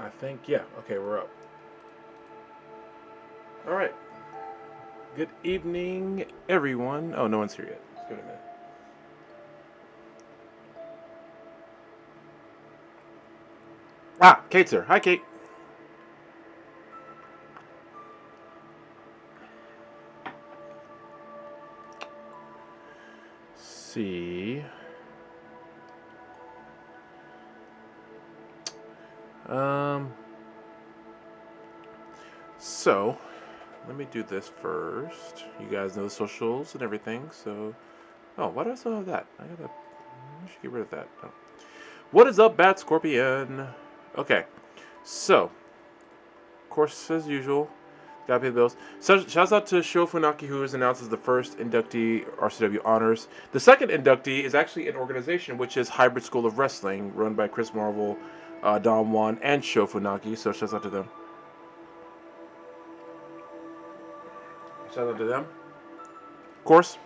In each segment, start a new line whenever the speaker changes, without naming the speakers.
I think, yeah. Okay, we're up. All right. Good evening, everyone. Oh, no one's here yet. Let's give it a minute. Ah, Kate's here. Hi, Kate. See. So, let me do this first. You guys know the socials and everything, so... Oh, why do I still have that? I should get rid of that. Oh. What is up, Bat Scorpion? Okay, so... Of course, as usual, gotta pay the bills. So, shouts out to Sho Funaki, who was announced as the first inductee RCW Honors. The second inductee is actually an organization, which is Hybrid School of Wrestling, run by Chris Marvel, Don Juan, and Sho Funaki, so shouts out to them. Shout out to them. Of course,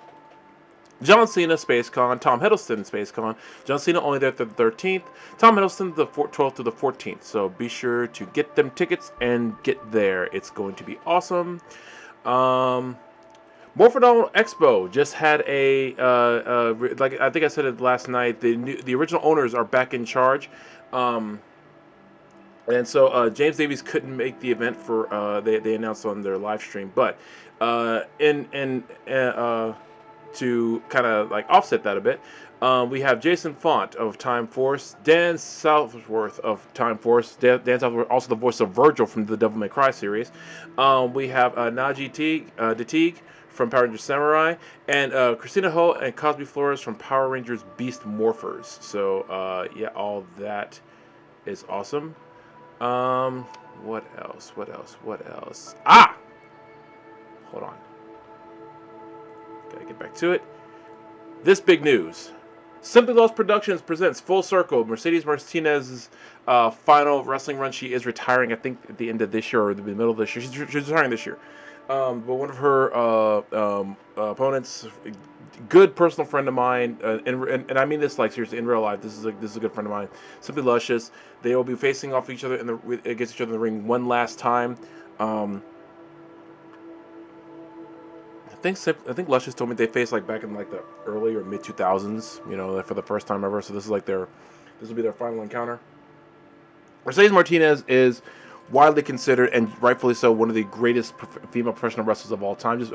John Cena, SpaceCon, Tom Hiddleston, SpaceCon. John Cena only there the 13th. Tom Hiddleston the 12th to the 14th. So be sure to get them tickets and get there. It's going to be awesome. More Phenomenal Expo just had a like I think I said it last night. The original owners are back in charge. And so James Davies couldn't make the event for they announced on their live stream, but to kind of like offset that a bit, we have Jason Font of Time Force, Dan Southworth of Time Force, Dan Southworth, also the voice of Virgil from the Devil May Cry series. We have Naji Detig from Power Rangers Samurai, and Christina Ho and Cosby Flores from Power Rangers Beast Morphers. So yeah, all that is awesome. What else? Ah! Hold on. Gotta get back to it. This big news. Simply Lost Productions presents Full Circle, Mercedes Martinez's final wrestling run. She is retiring, I think, at the end of this year or the middle of this year. She's retiring this year. But one of her opponents, good personal friend of mine, and I mean this like seriously in real life. This is a good friend of mine. Simply Luscious. They will be facing off each other against each other in the ring one last time. I think Luscious told me they faced like back in like the early or mid 2000s. You know, for the first time ever. So this will be their final encounter. Mercedes Martinez is widely considered, and rightfully so, one of the greatest female professional wrestlers of all time. Just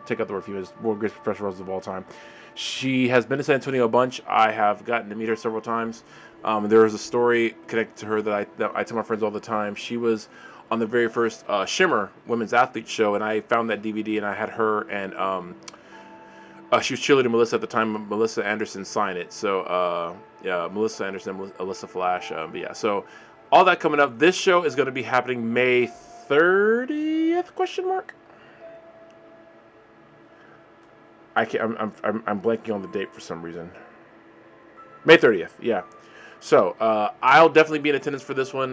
take out the word female. One of the greatest professional wrestlers of all time. She has been to San Antonio a bunch. I have gotten to meet her several times. There is a story connected to her that I tell my friends all the time. She was on the very first Shimmer Women's Athlete show, and I found that DVD, and I had her and she was cheerleading Melissa at the time. Melissa Anderson signed it. So yeah, Melissa Anderson, Alyssa Flash. But yeah, so. All that coming up. This show is going to be happening May 30th? Question mark. I'm blanking on the date for some reason. May 30th. Yeah. So I'll definitely be in attendance for this one.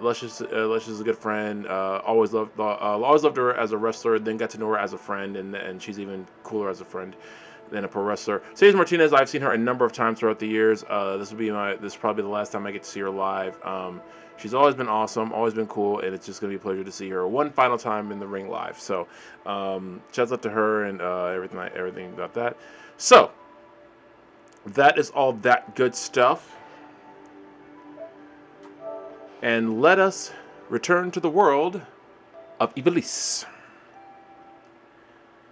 Luscious is a good friend. Always loved her as a wrestler. Then got to know her as a friend, and she's even cooler as a friend than a pro wrestler. Mercedes Martinez, I've seen her a number of times throughout the years. This is probably the last time I get to see her live. She's always been awesome, always been cool, and it's just going to be a pleasure to see her one final time in the ring live. So, shouts out to her and everything about that. So, that is all that good stuff. And let us return to the world of Ivalice.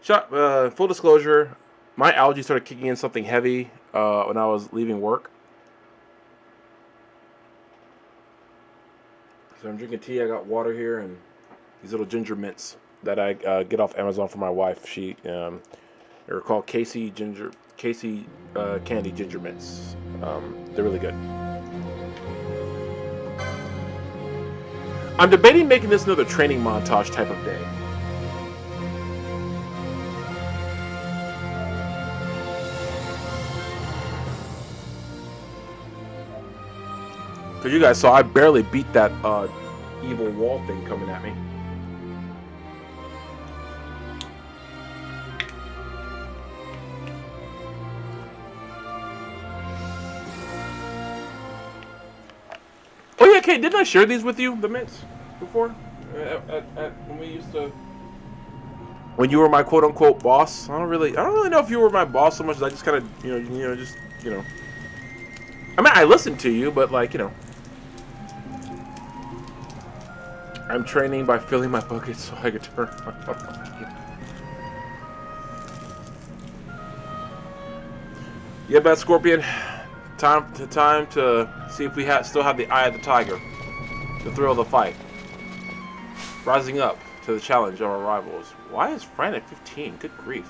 Full disclosure, my allergies started kicking in something heavy when I was leaving work. So I'm drinking tea. I got water here and these little ginger mints that I get off Amazon for my wife. They're called Casey Candy Ginger Mints. They're really good. I'm debating making this another training montage type of day. Because you guys saw I barely beat that evil wall thing coming at me. Kate, didn't I share these with you, the mints, before? When we used to... When you were my quote-unquote boss? I don't really know if you were my boss so much as I just kind of, just. I mean, I listened to you, but, like, I'm training by filling my bucket so I could turn my Yeah, Bad Scorpion. Time to see if we still have the eye of the tiger. The thrill of the fight. Rising up to the challenge of our rivals. Why is Fran at 15? Good grief.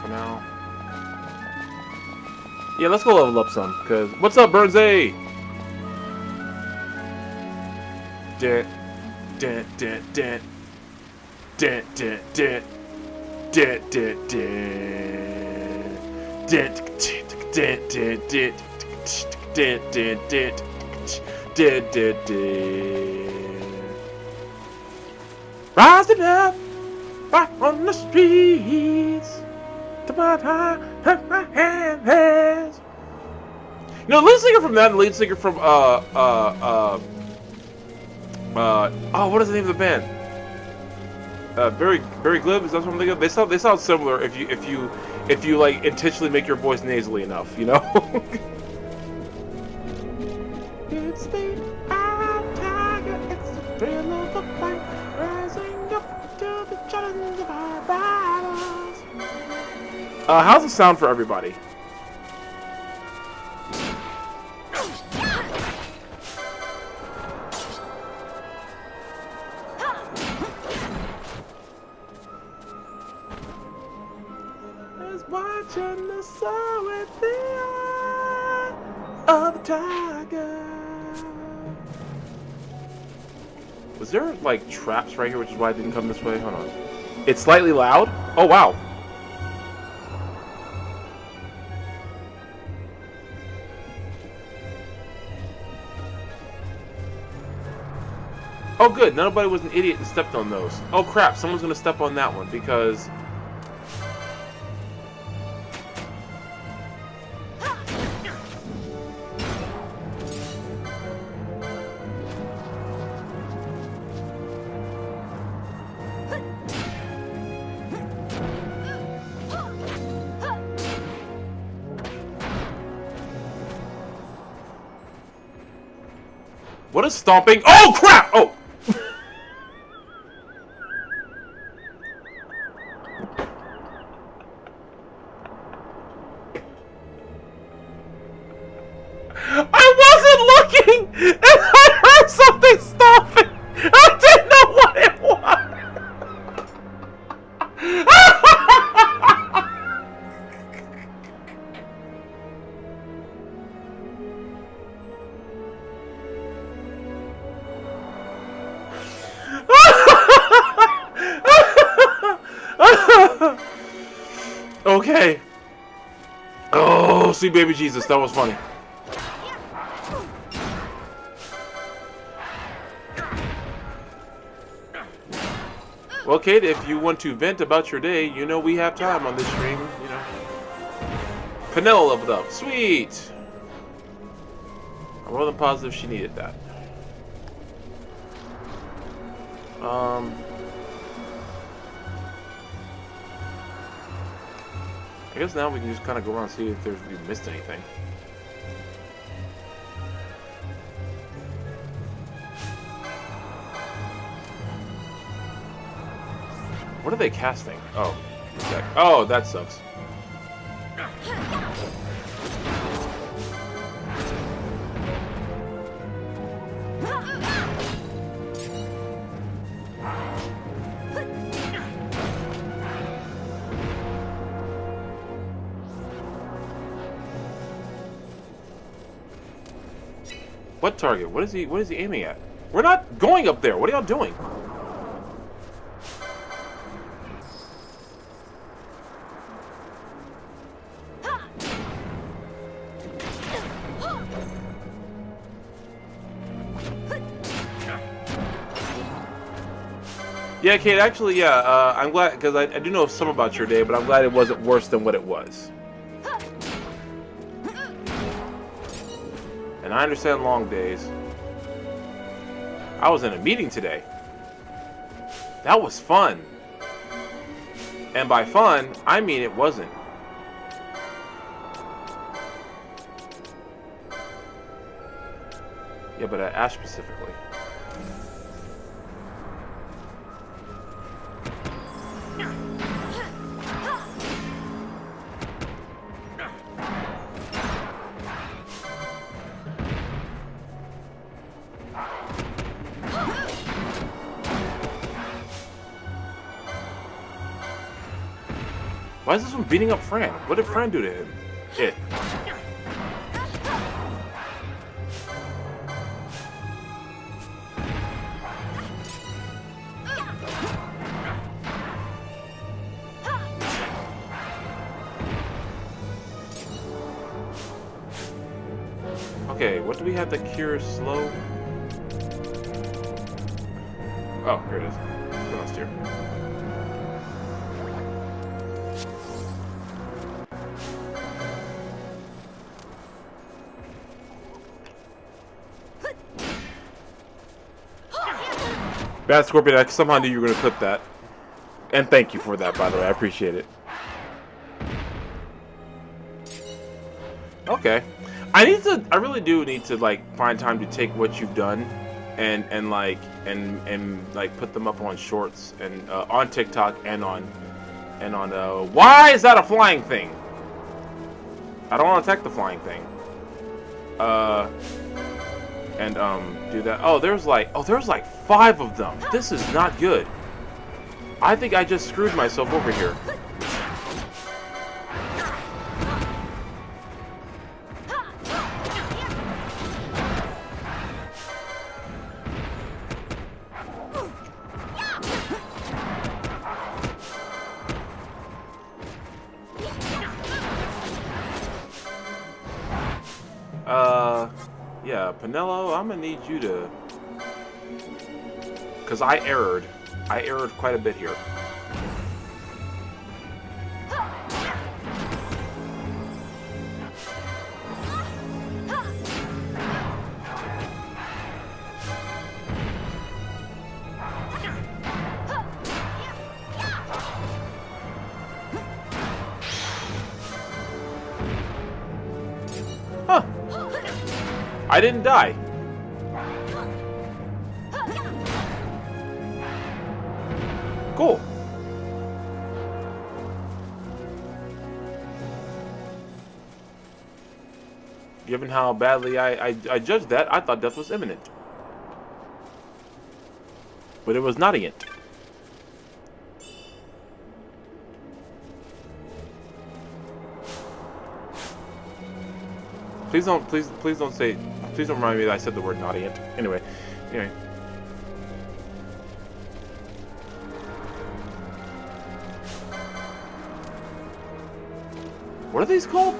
Now. Yeah, let's go level up some, cause what's up, Burnsy? Dent, dent, dent, dent, dent, dent, dent, dent, dent, dent, dent, dent, dent, dent, dent, dent, dent, dent, dent. Rising up, back on the streets. My hand has. The lead singer from that, and the lead singer from oh, what is the name of the band? Very Glib. Is that what I'm thinking of? They sound similar if you like intentionally make your voice nasally enough, It's the tiger, it's the thrill of the fight, rising up to the challenge of our battles. How's the sound for everybody? Is watching the sun with the eye of the tiger. Was there like traps right here, which is why I didn't come this way? Hold on. It's slightly loud. Oh wow. Oh good, nobody was an idiot and stepped on those. Oh crap, someone's gonna step on that one because... What is stomping? Oh crap! Oh! I wasn't looking, and I heard something stomping. I didn't know what it was. Okay. Oh, sweet baby Jesus, that was funny. Well, Kate, if you want to vent about your day, we have time on this stream, Penella leveled up. Sweet! I'm more than positive she needed that. I guess now we can just kind of go around and see if we missed anything. What are they casting? Oh, okay. Oh, that sucks. What target? What is he aiming at? We're not going up there. What are y'all doing? Yeah, Kate, actually, yeah, I'm glad, because I do know some about your day, but I'm glad it wasn't worse than what it was. And I understand long days. I was in a meeting today. That was fun. And by fun, I mean it wasn't. Yeah, but at Ash specifically. Why is this one beating up Fran? What did Fran do to him? It. Okay, what do we have that cures slow? Oh, here it is. What else here? Bad Scorpion, I somehow knew you were going to clip that. And thank you for that, by the way. I appreciate it. Okay. I really do need to, like, find time to take what you've done and put them up on shorts and on TikTok and on why is that a flying thing? I don't want to attack the flying thing. Do that. Oh, there's like 5 of them. This is not good. I think I just screwed myself over here. Yeah, Pinello, I'm gonna need you to... Because I erred quite a bit here. Huh. I didn't die. Cool. Given how badly I judged that, I thought death was imminent. But it was not imminent. Please don't remind me that I said the word not yet. Anyway. What are these called?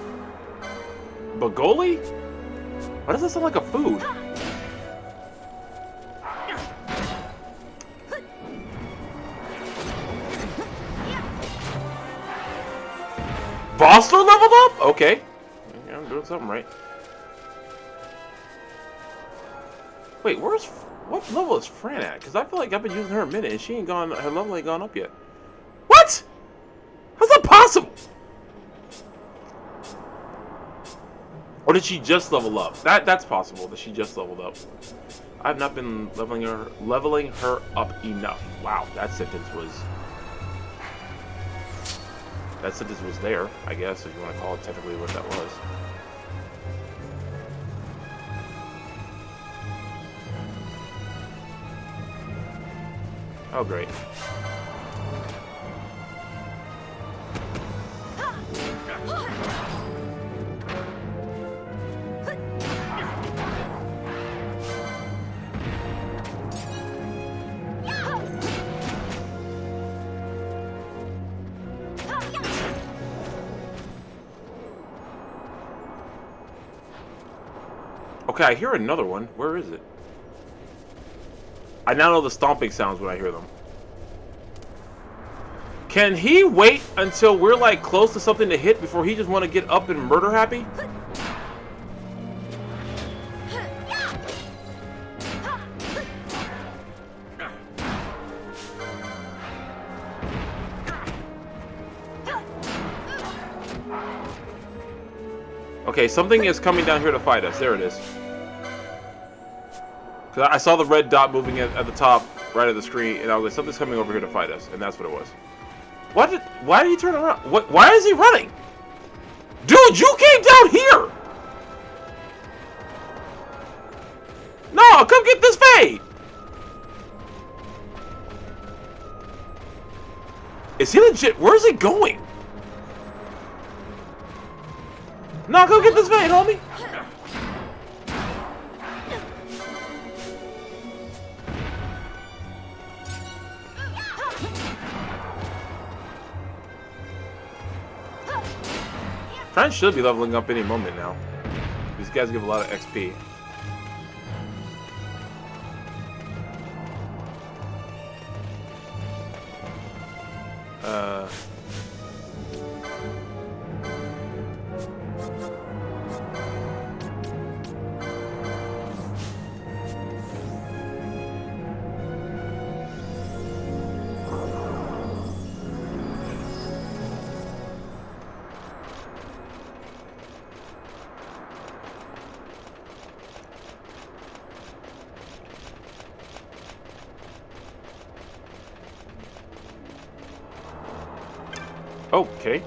Bagoli? Why does that sound like a food? Foster leveled up? Okay. Yeah, I'm doing something right. Wait, what level is Fran at? Because I feel like I've been using her a minute and her level ain't gone up yet. What? How's that possible? Or did she just level up? That's possible that she just leveled up. I've not been leveling her up enough. Wow, that sentence was there, I guess, if you want to call it technically what that was. Oh, great. Okay, I hear another one. Where is it? I now know the stomping sounds when I hear them. Can he wait until we're like close to something to hit before he just want to get up and murder happy? Okay, something is coming down here to fight us. There it is. 'Cause I saw the red dot moving at the top right of the screen, and I was like, something's coming over here to fight us, and that's what it was. Why did he turn around? Why is he running? Dude, you came down here! No, come get this fade! Is he legit? Where's he going? No, go get this fade, homie! Friends should be leveling up any moment now. These guys give a lot of XP. Okay.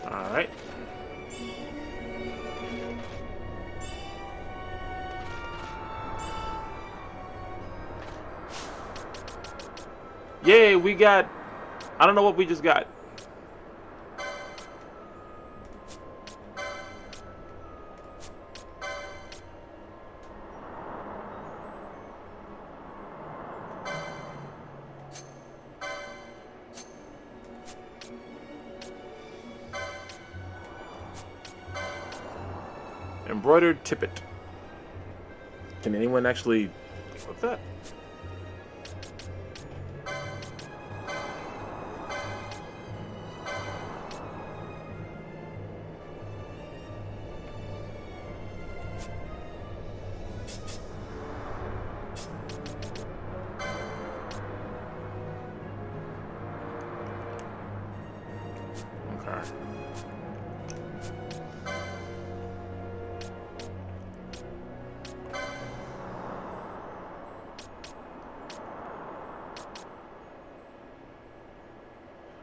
All right. Yay, we got... I don't know what we just got. Embroidered tippet. Can anyone actually... What's that?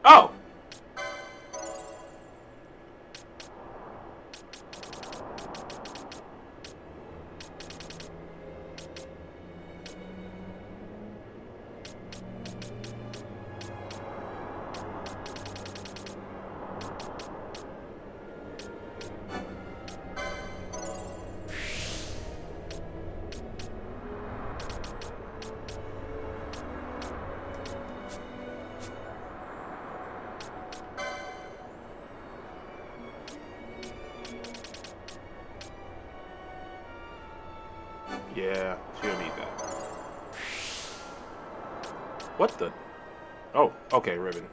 Oh! Yeah, she don't need that. What the? Oh, okay, ribbon.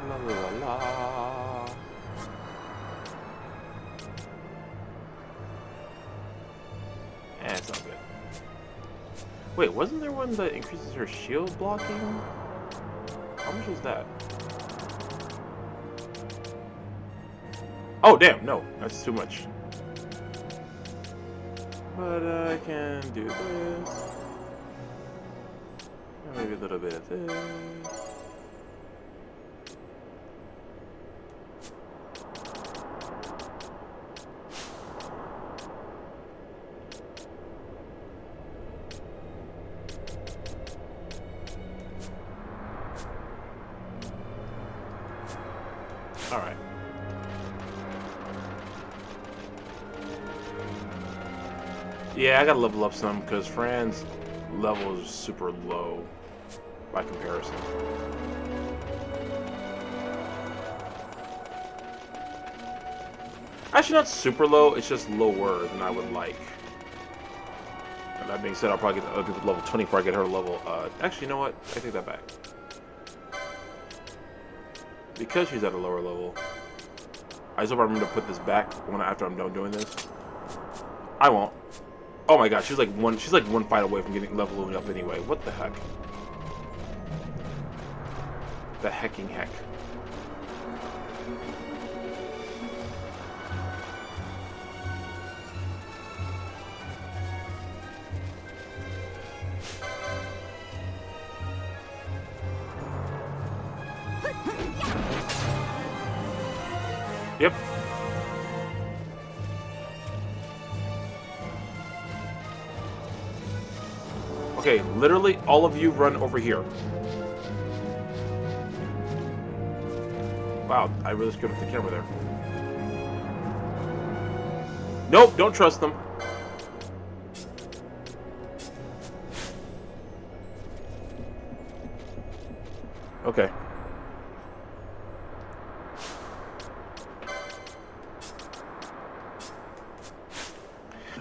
La la la. It's not good. Wait, wasn't there one that increases her shield blocking? How much was that? Oh, damn, no, that's too much. But I can do this. Maybe a little bit of this. All right. Yeah, I gotta level up some because Fran's level is super low by comparison. Actually, not super low, it's just lower than I would like. And that being said, I'll probably get to level 20 before I get her level. Actually, you know what? I take that back. Because she's at a lower level, I just hope I remember to put this back after I'm done doing this. I won't. Oh my god, she's like one fight away from getting leveling up anyway. What the heck? The hecking heck. Yep. Okay, literally all of you run over here. Wow, I really screwed up the camera there. Nope, don't trust them. Okay.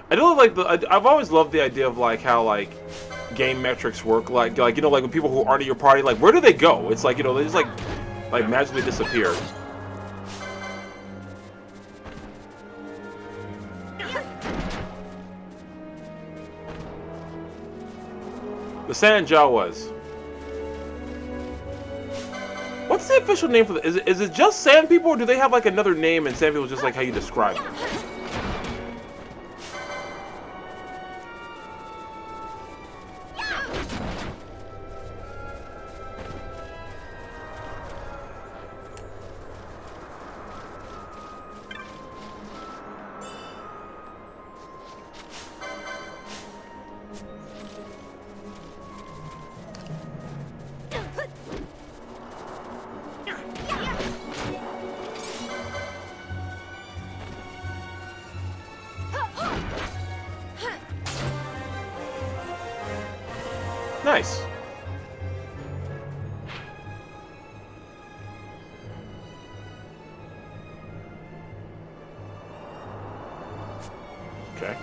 I don't like I've always loved the idea of like how like game metrics work, like you know, like when people who aren't in your party, like where do they go? It's like, you know, they just like magically disappear. The San Jawas. What's the official name for the? Is it just Sand People, or do they have like another name and Sand People is just like how you describe them? Nice. Okay.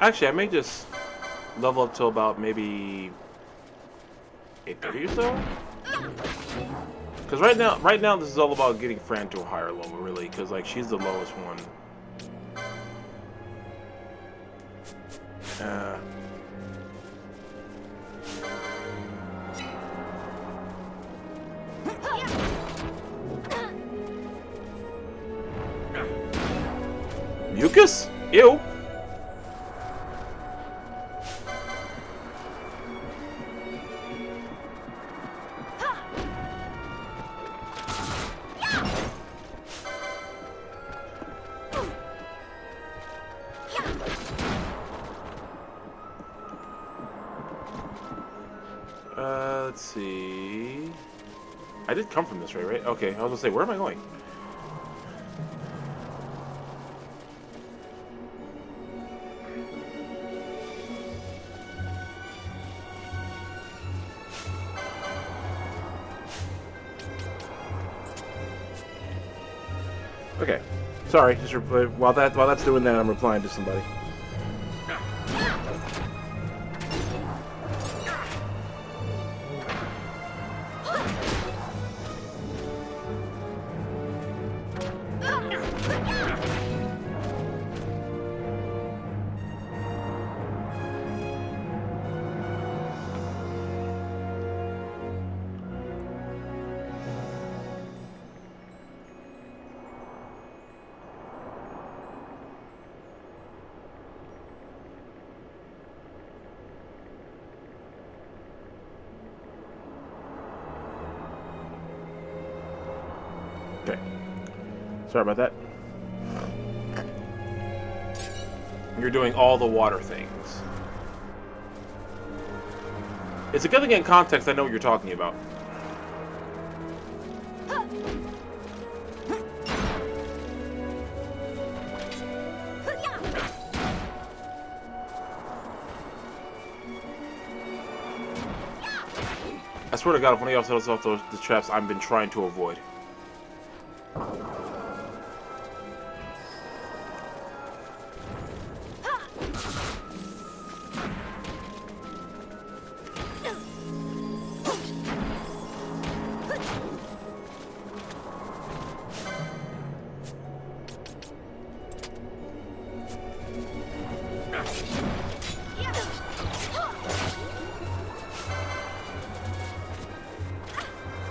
Actually, I may just level up till about maybe 8:30 or so. Because right now this is all about getting Fran to a higher level, really. Because like she's the lowest one. Mucus? Ew. Let's see. I did come from this way, right? Okay, I was gonna say, where am I going? Okay, sorry. Just while that's doing that, I'm replying to somebody. Okay. Sorry about that. You're doing all the water things. It's a good thing in context I know what you're talking about. I swear to God, if one of y'all settles off the traps I've been trying to avoid.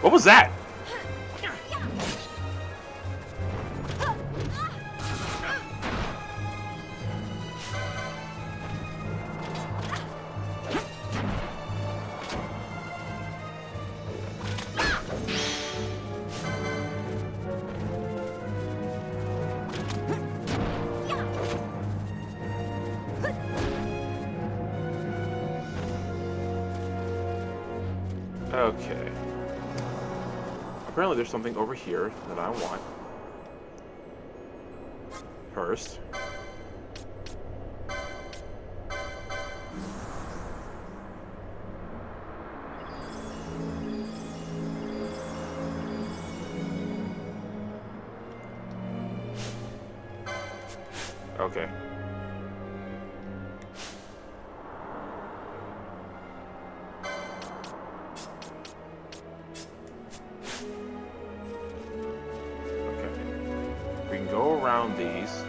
What was that? Okay. Apparently there's something over here that I want. First. Okay. Go around these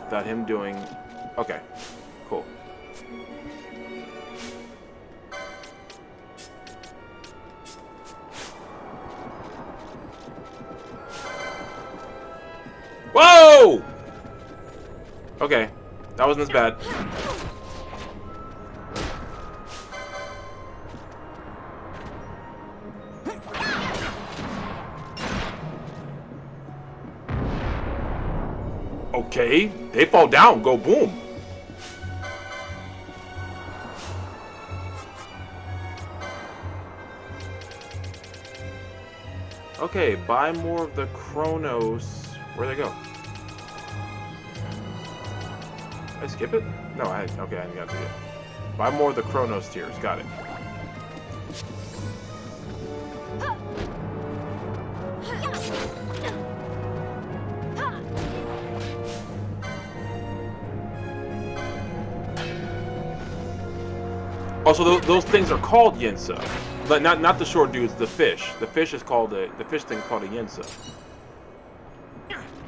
without him doing... Okay, cool. Whoa! Okay, that wasn't as bad. Okay, they fall down, go boom. Okay, buy more of the Chronos. Where'd they go? Did I skip it? No, I hadn't got to it. Buy more of the Chronos tiers, got it. Also, those things are called Yinsa, but not the short dudes. The fish. The fish is called the fish thing is called a Yinsa.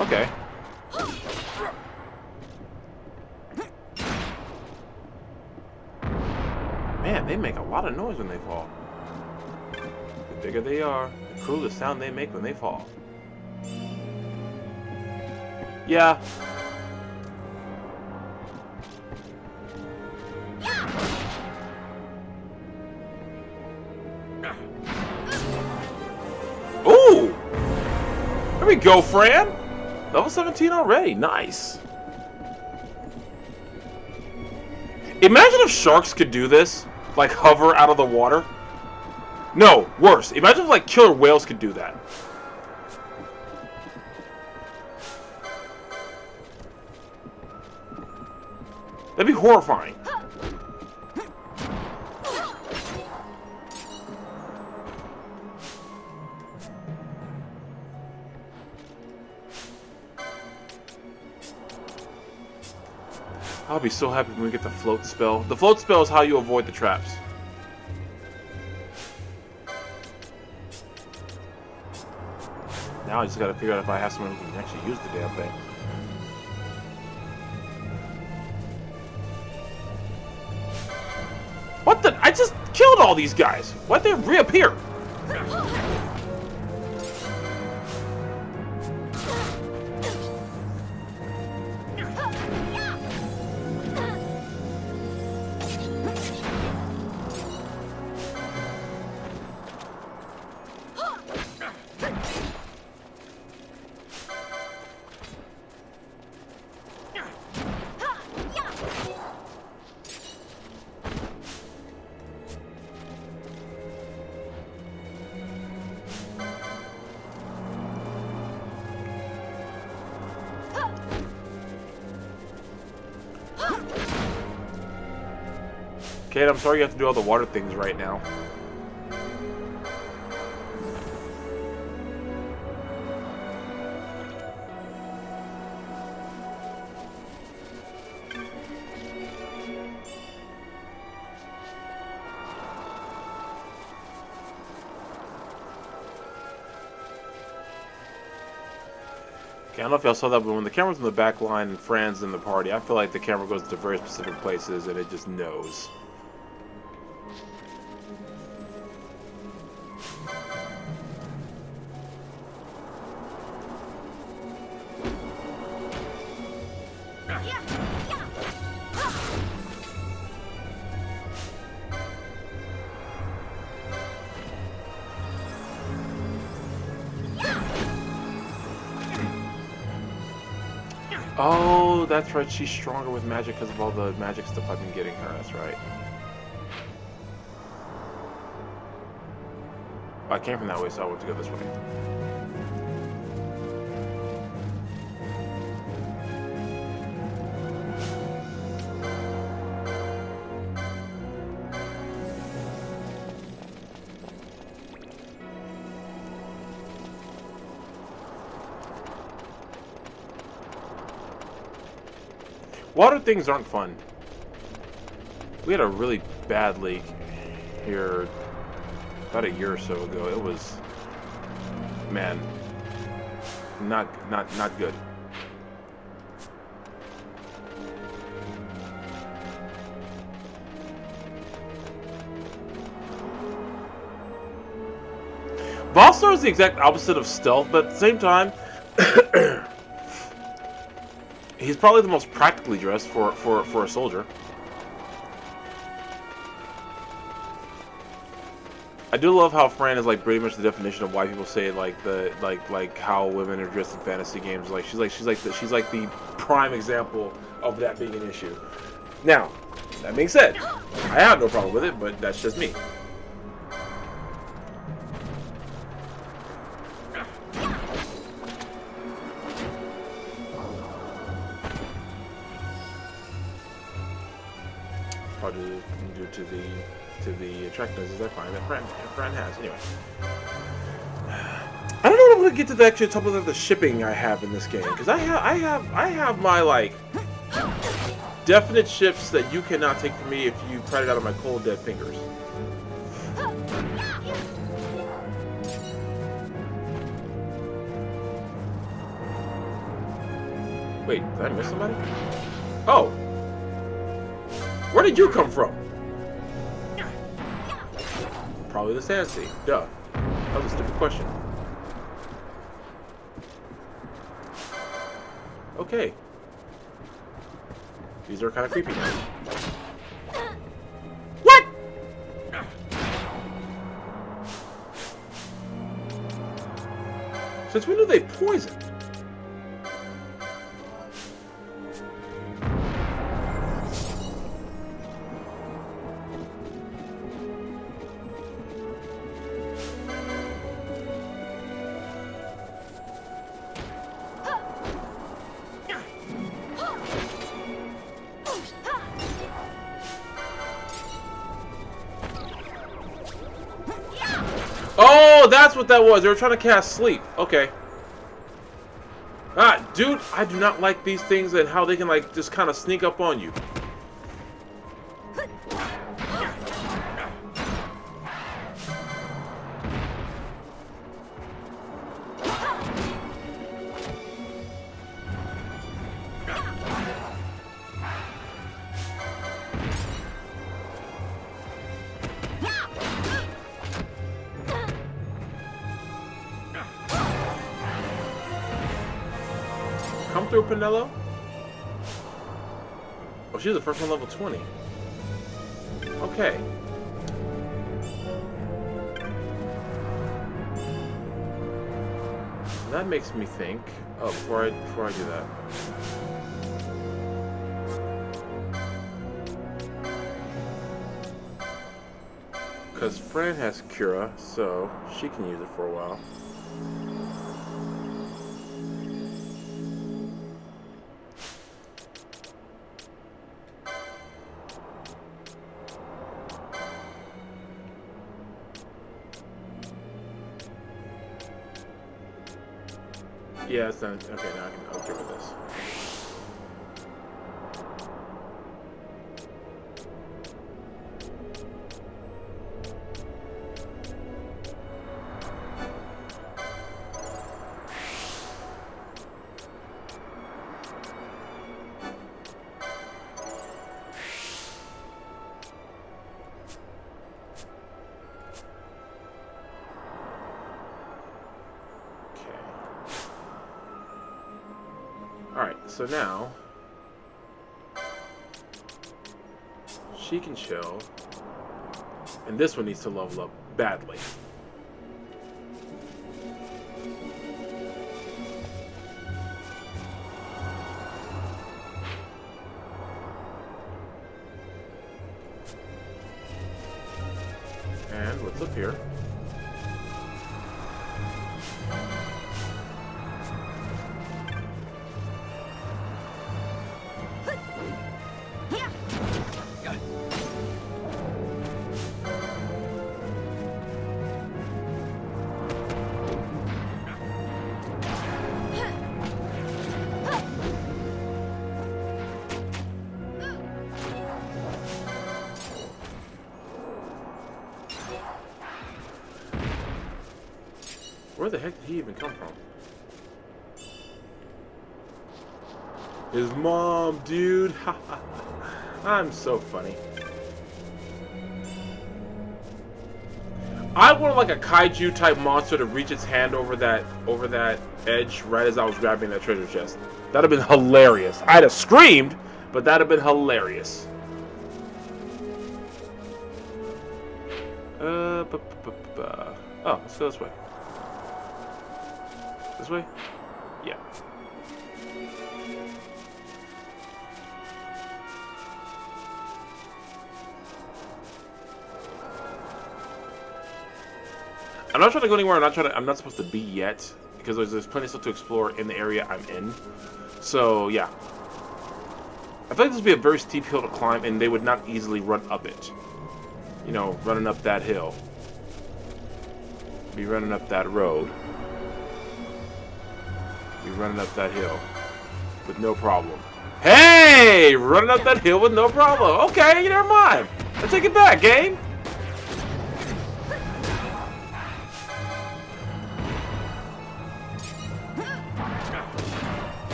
Okay. Man, they make a lot of noise when they fall. The bigger they are, the cooler sound they make when they fall. Yeah. Ooh! There we go, Fran! Level 17 already. Nice. Imagine if sharks could do this. Like, hover out of the water. No, worse. Imagine if, like, killer whales could do that. That'd be horrifying. I'll be so happy when we get the float spell. The float spell is how you avoid the traps. Now I just gotta figure out if I have someone who can actually use the damn thing. What the? I just killed all these guys. Why'd they reappear? Kate, I'm sorry you have to do all the water things right now. I don't know if y'all saw that, but when the camera's in the back line and Fran's in the party, I feel like the camera goes to very specific places and it just knows. Oh, that's right. She's stronger with magic because of all the magic stuff I've been getting her. That's right. I came from that way, so I want to go this way. Water things aren't fun. We had a really bad leak here about a year or so ago. It was, man, not good. Bossar is the exact opposite of stealth, but at the same time, he's probably the most practically dressed for a soldier. I do love how Fran is like pretty much the definition of why people say like how women are dressed in fantasy games. Like she's like the prime example of that being an issue. Now, that being said, I have no problem with it, but that's just me. Probably due to the attractiveness I find that Fran has. Anyway, I don't know if I'm gonna get to the actual top of the shipping I have in this game, because I have my like definite ships that you cannot take from me if you pry it out of my cold dead fingers. Wait, did I miss somebody? Oh. Where did you come from? Probably the Sand Sea. Duh. That was a stupid question. Okay. These are kind of creepy now. What? Since when do they poison? Oh, that's what that was. They were trying to cast sleep. Okay. Ah, dude, I do not like these things and how they can, like, just kind of sneak up on you. Come through, Pinello. Oh, she's the first one, level 20. Okay. That makes me think. Oh, before I do that. Because Fran has Cura, so she can use it for a while. Yeah, it's done. Okay, now I can. I'm okay with this. Alright, so now she can chill, and this one needs to level up badly. And what's up here? Where the heck did he even come from? His mom, dude. I'm so funny. I wanted like a kaiju type monster to reach its hand over that edge right as I was grabbing that treasure chest. That'd have been hilarious. I'd have screamed, but that'd have been hilarious. Oh, let's go this way. This way? Yeah. I'm not trying to go anywhere. I'm not supposed to be yet because there's plenty of stuff to explore in the area I'm in. So yeah, I feel like this would be a very steep hill to climb, and they would not easily run up it. You know, running up that hill. Be running up that road. Be running up that hill with no problem. Hey! Running up that hill with no problem. Okay, never mind. I take it back, game.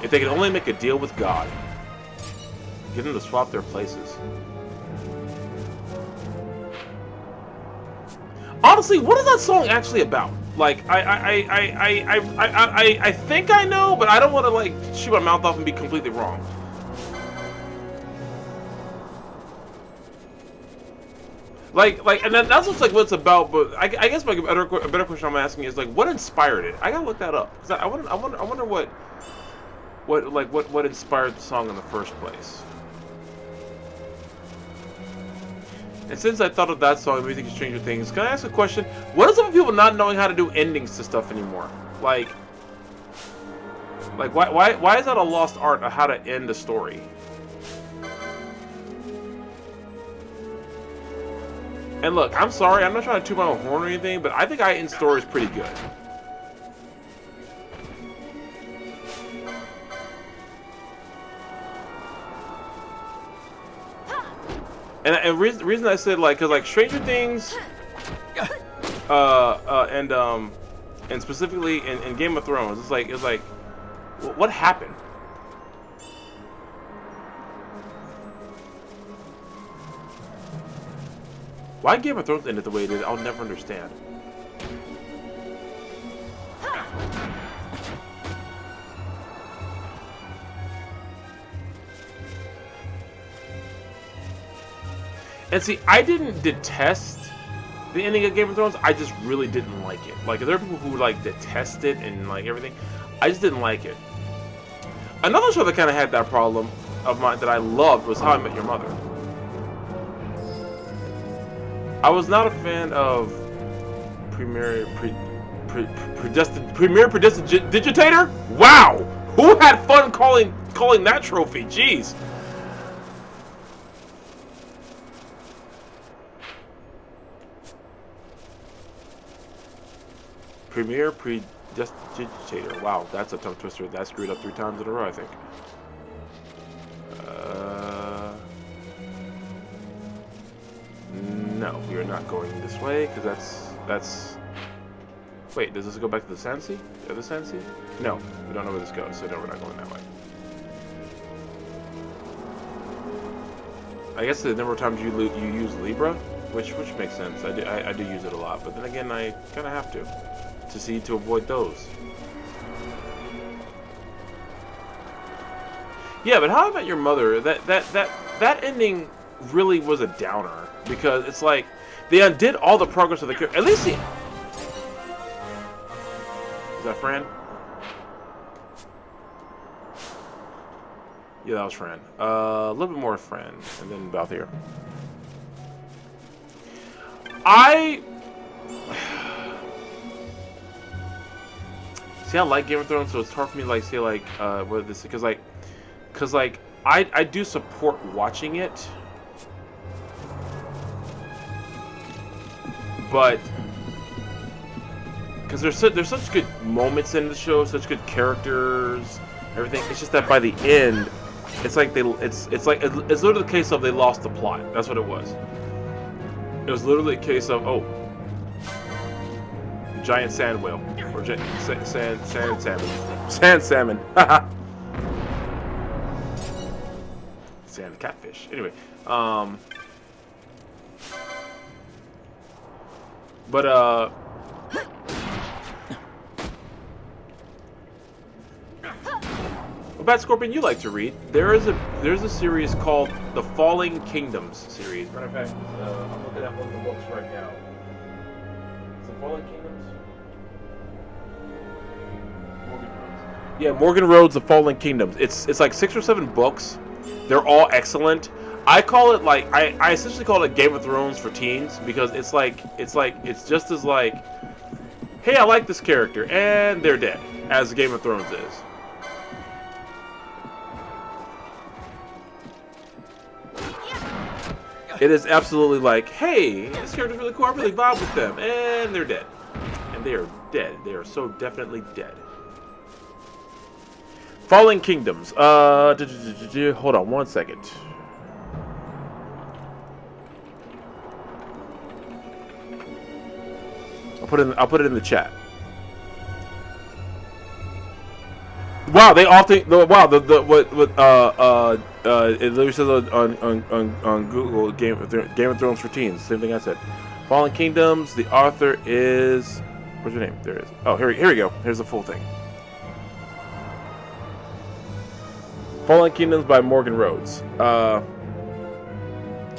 If they could only make a deal with God. Get them to swap their places. Honestly, what is that song actually about? Like, I think I know, but I don't want to like shoot my mouth off and be completely wrong. And that's what's like what it's about. But I guess like a better question I'm asking is like, what inspired it? I gotta look that up because I wonder what inspired the song in the first place. And since I thought of that song, maybe think of Stranger Things, can I ask a question? What is up with people not knowing how to do endings to stuff anymore? Like why is that a lost art of how to end a story? And look, I'm sorry, I'm not trying to toot my own horn or anything, but I think I end stories pretty good. And reason I said like, cause like Stranger Things, and specifically in Game of Thrones, it's like what happened? Why Game of Thrones ended the way it did, I'll never understand. And see, I didn't detest the ending of Game of Thrones. I just really didn't like it. Like, there are people who like detest it and like everything. I just didn't like it. Another show that kind of had that problem of mine that I loved was How I Met Your Mother. I was not a fan of Premier Prestidigitator. Wow, who had fun calling that trophy? Jeez. Premier Prestidigitator. Wow, that's a tongue twister. That screwed up 3 times in a row, I think. No, we are not going this way, because that's... Wait, does this go back to the Sansi? The other Sansi? No, we don't know where this goes, so no, we're not going that way. I guess the number of times you use Libra, which makes sense. I do use it a lot, but then again, I kind of have to avoid those. Yeah, but How I Met Your Mother, that ending really was a downer, because it's like they undid all the progress of the character. At least is that Fran? Yeah, that was Fran. A little bit more Fran, and then about here. See, I like Game of Thrones, so it's hard for me to like say like what this, because I do support watching it, but because there's such good moments in the show, such good characters, everything. It's just that by the end, it's like it's literally the case of they lost the plot. That's what it was. It was literally a case of, oh, giant sand whale or sand salmon, sand catfish. Anyway, but Bad Scorpion, you like to read. There's a series called the Falling Kingdoms series. Matter of fact, I'm looking at one of the books right now. Is it Falling Kingdoms? Morgan Rhodes. Yeah, Morgan Rhodes' The Falling Kingdoms. It's like 6 or 7 books. They're all excellent. I call it like I essentially call it Game of Thrones for teens, because it's just as like, hey, I like this character and they're dead, as Game of Thrones is. It is absolutely like, hey, this character's really cool, I really vibe with them, and they're dead. And they are dead. They are so definitely dead. Falling Kingdoms. Hold on one second. I'll put it in the chat. Wow, they often it literally says on Google Game of Thrones for teens. Same thing I said. Fallen Kingdoms. The author is, what's your name? There it is. Oh, here we go. Here's the full thing. Fallen Kingdoms by Morgan Rhodes.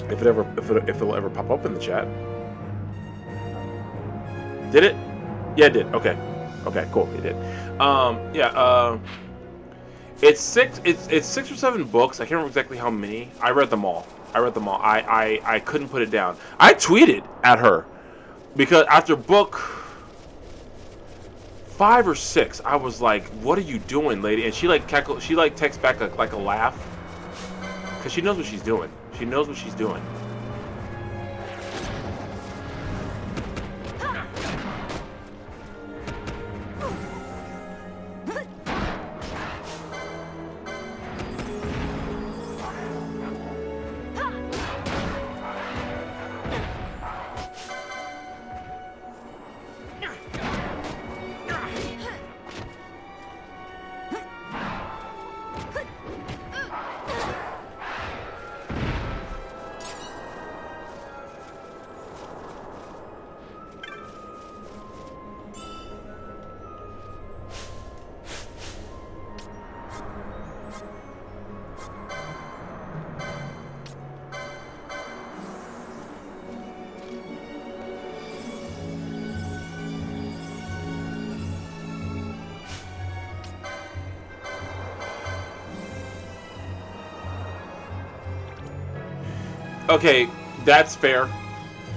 If it'll ever pop up in the chat. Did it? Yeah, it did. Okay, cool. It did. It's 6 or 7 books. I can't remember exactly how many. I read them all. I couldn't put it down. I tweeted at her because after book 5 or 6, I was like, "What are you doing, lady?" And she like cackled, she like texts back like a laugh, because she knows what she's doing. She knows what she's doing. Okay, that's fair.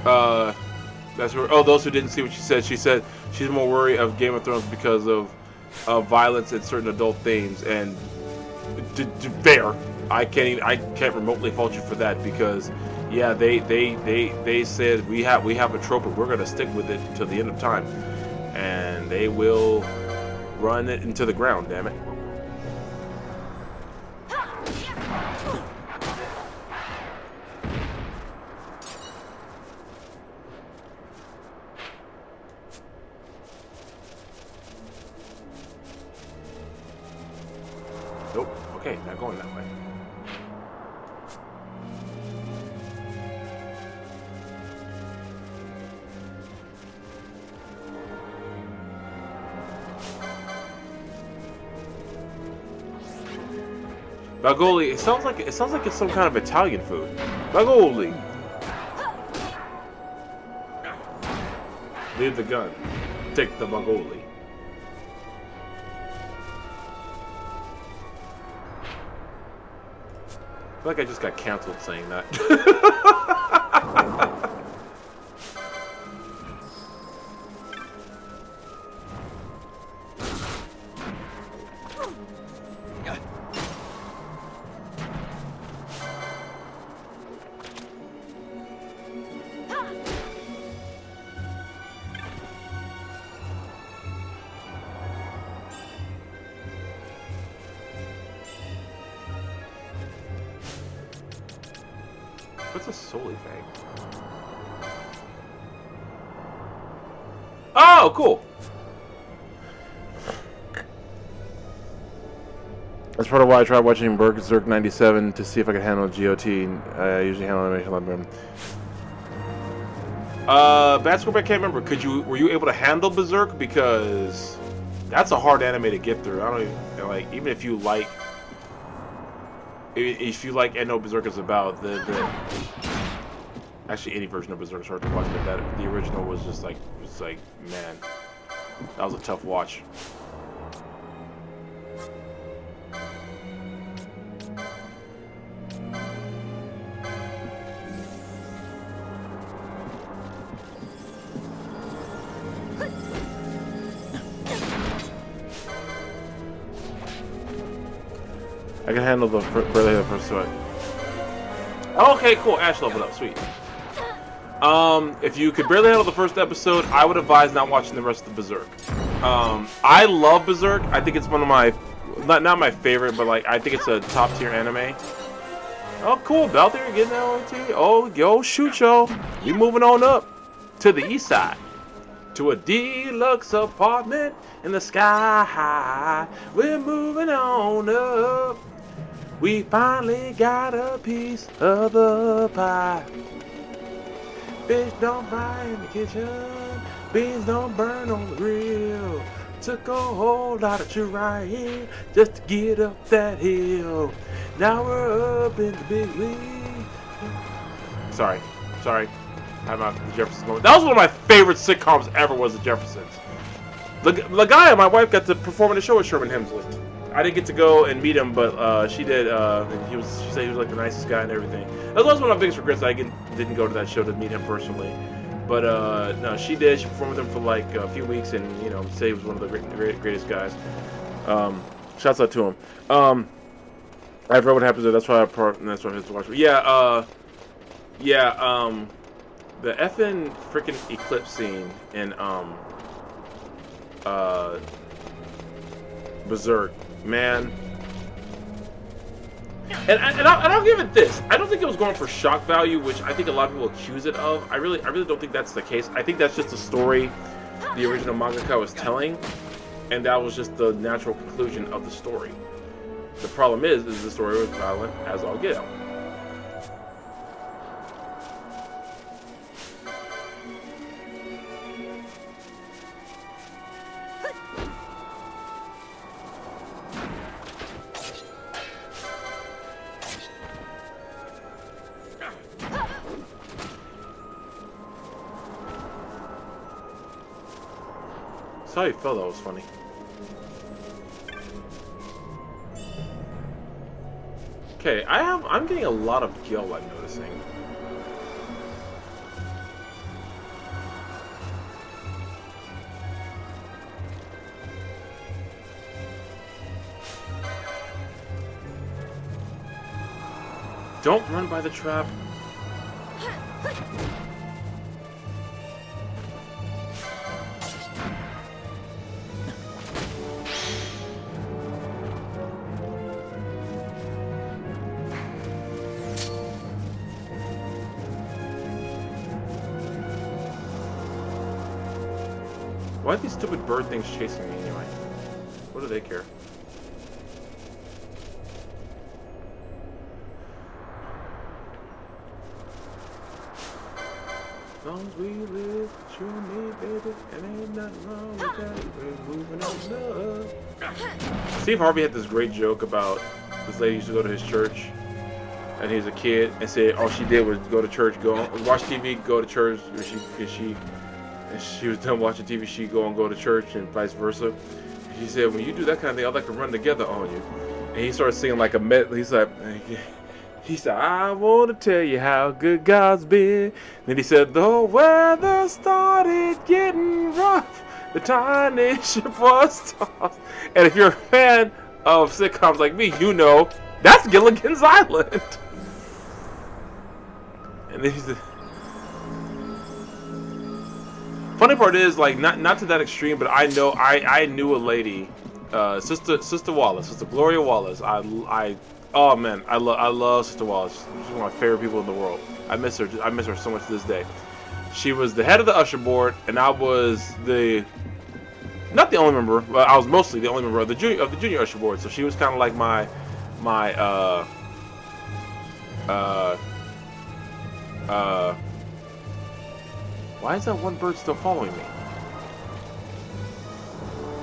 That's where. Oh, those who didn't see what she said she's more worried of Game of Thrones because of violence and certain adult themes. And fair. I can't remotely fault you for that, because yeah, they said we have a trope and we're gonna stick with it till the end of time. and they will run it into the ground, damn it. Nope. Okay, not going that way. Bagoli, it sounds like it's some kind of Italian food. Bagoli. Leave the gun. Take the bagoli. I feel like I just got canceled saying that. What's a Soli thing? Oh, cool. That's part of why I tried watching Berserk 97 to see if I could handle GOT. I usually handle animation a lot better. Bad Scorp, I can't remember. Were you able to handle Berserk? Because that's a hard anime to get through. I don't even like, even if you like. If you like and know Berserk is about, actually any version of Berserk is hard to watch, but the original was just like man, that was a tough watch. I can handle the first sweat. Okay, cool. Ash leveled up. Sweet. If you could barely handle the first episode, I would advise not watching the rest of Berserk. I love Berserk. I think it's one of my, not my favorite, but like I think it's a top tier anime. Oh, cool. Balthier getting that OT. Oh, yo, shoot, yo. We moving on up to the east side. To a deluxe apartment in the sky high. We're moving on up. We finally got a piece of the pie. Fish don't fry in the kitchen. Beans don't burn on the grill. Took a whole lot of trying just to get up that hill. Now we're up in the big league. Sorry. I'm out the Jeffersons moment. That was one of my favorite sitcoms ever, was the Jeffersons. The guy, my wife, got to perform in the show with Sherman Hemsley. I didn't get to go and meet him, but she did. And she said he was like the nicest guy and everything. That was one of my biggest regrets. I didn't go to that show to meet him personally. But no, she did. She performed with him for like a few weeks, and said he was one of the greatest guys. Shouts out to him. I forgot what happens there. That's why I have to watch. But yeah. The effing freaking eclipse scene in Berserk, man. And I'll give it this. I don't think it was going for shock value, which I think a lot of people accuse it of. I really don't think that's the case. I think that's just a story the original mangaka was telling, and that was just the natural conclusion of the story. The problem is the story was violent as all get out. That's how you felt. That was funny. Okay, I'm getting a lot of gill, I'm noticing. Don't run by the trap. Why are these stupid bird things chasing me anyway? What do they care? As long as we live, you and me, baby, and ain't nothing wrong with that. We're moving on love. Steve Harvey had this great joke about this lady used to go to his church, and he was a kid, and said all she did was go to church, watch TV, go to church. If she was done watching TV, she'd go to church, and vice versa. And she said, when you do that kind of thing, I'd like to run together on you. And he started singing like a he said, I want to tell you how good God's been. Then he said, the weather started getting rough. The tiny ship was tossed. And if you're a fan of sitcoms like me, you know that's Gilligan's Island. And then he said, funny part is, like, not to that extreme, but I knew a lady, Sister Wallace, Sister Gloria Wallace. Oh man, I love Sister Wallace. She's one of my favorite people in the world. I miss her so much to this day. She was the head of the usher board, and I was not the only member, but I was mostly the only member of the junior usher board. So she was kind of like my why is that one bird still following me?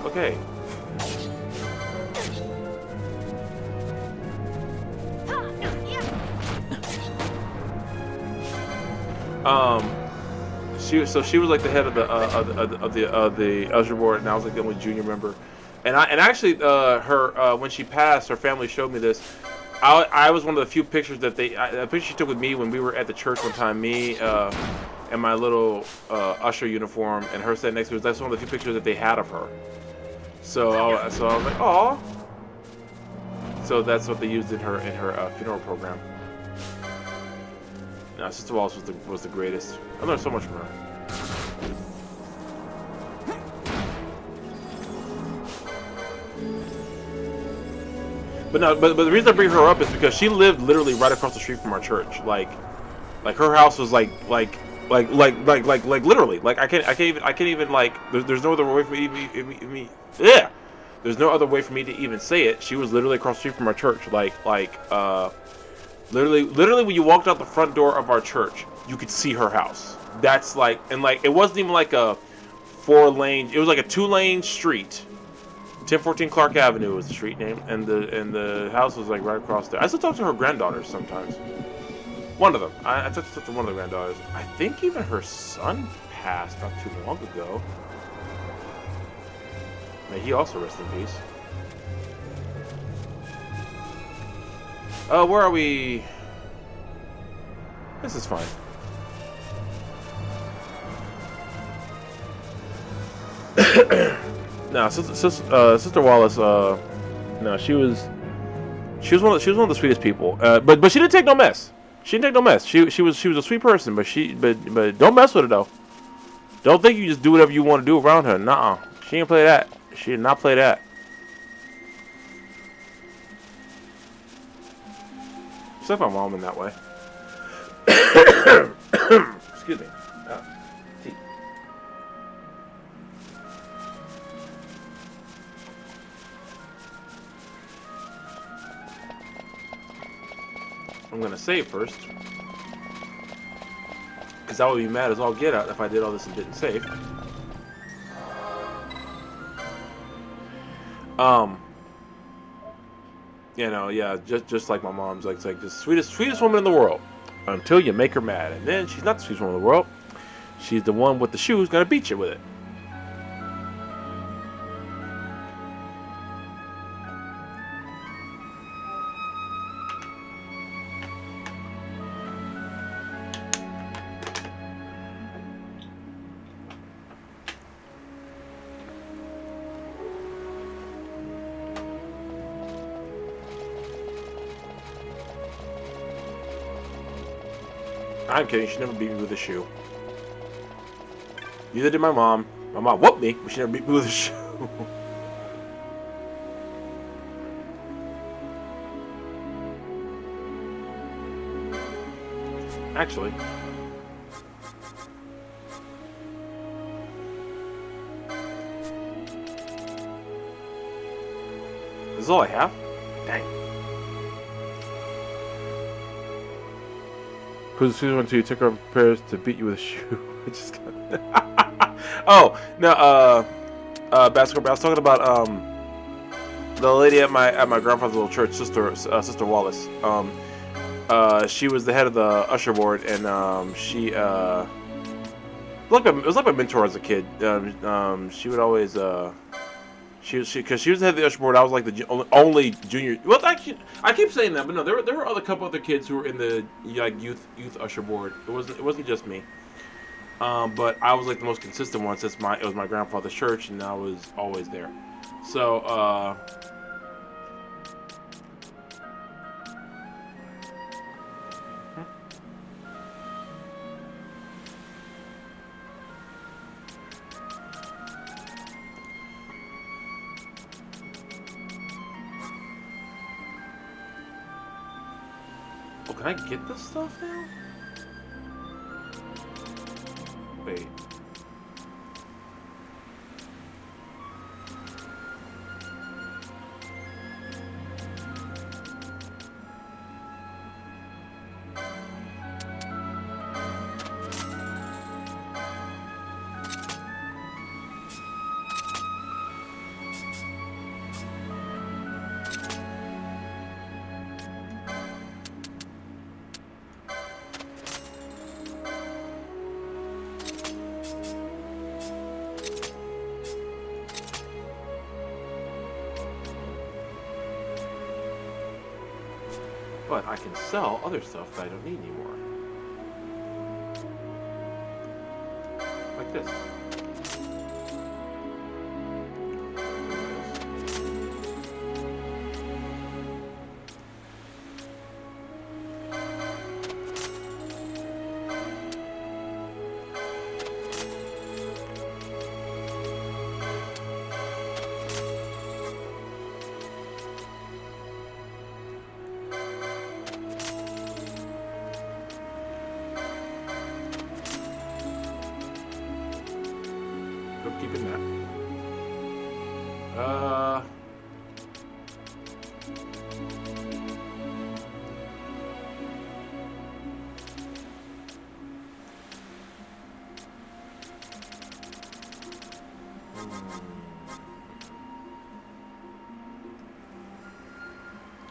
Okay. She was like the head of the usher board, and I was like the only junior member. And actually her when she passed, her family showed me this. I was one of the few pictures that a picture she took with me when we were at the church one time. Me in my little usher uniform, and her sitting next to us. That's one of the few pictures that they had of her. So I was like, oh. So that's what they used in her funeral program. No, Sister Wallace was the greatest. I learned so much from her. But the reason I bring her up is because she lived literally right across the street from our church. Like her house was like literally. Like I can't even like. There's no other way for me. Yeah. There's no other way for me to even say it. She was literally across the street from our church. Literally when you walked out the front door of our church, you could see her house. That's like, and like, it wasn't even like a 4-lane, it was like a 2-lane street. 1014 Clark Avenue was the street name, and the house was like right across there. I still talk to her granddaughters sometimes. One of them. I talked to one of the granddaughters. I think even her son passed not too long ago. May he also rest in peace. Where are we? This is fine. No, Sister Wallace. No, she was one of the sweetest people. But she didn't take no mess. She didn't take no mess. She was a sweet person, but don't mess with her though. Don't think you just do whatever you want to do around her. Nuh-uh. She didn't play that. She did not play that. Except my mom in that way. Excuse me. Tea. I'm gonna save first, because I would be mad as all get out if I did all this and didn't save. You know, yeah, just like my mom's, like the sweetest woman in the world, until you make her mad, and then she's not the sweetest woman in the world. She's the one with the shoes gonna beat you with it. I'm kidding, she never beat me with a shoe. Neither did my mom. My mom whooped me, but she never beat me with a shoe. Actually. That's all I have? Dang. Who's one to you took our prayers to beat you with a shoe? I just got oh, no, basketball. I was talking about the lady at my grandfather's little church, Sister Wallace. She was the head of the usher board, and she it was like my mentor as a kid. She would always because she was the head of the usher board. I was like the only junior. Well, actually, I keep saying that, but no, there were a couple other kids who were in the like youth usher board. It wasn't just me. But I was like the most consistent one since it was my grandfather's church, and I was always there. So oh, can I get this stuff now? Wait. But I can sell other stuff that I don't need anymore. Like this. Keeping that. I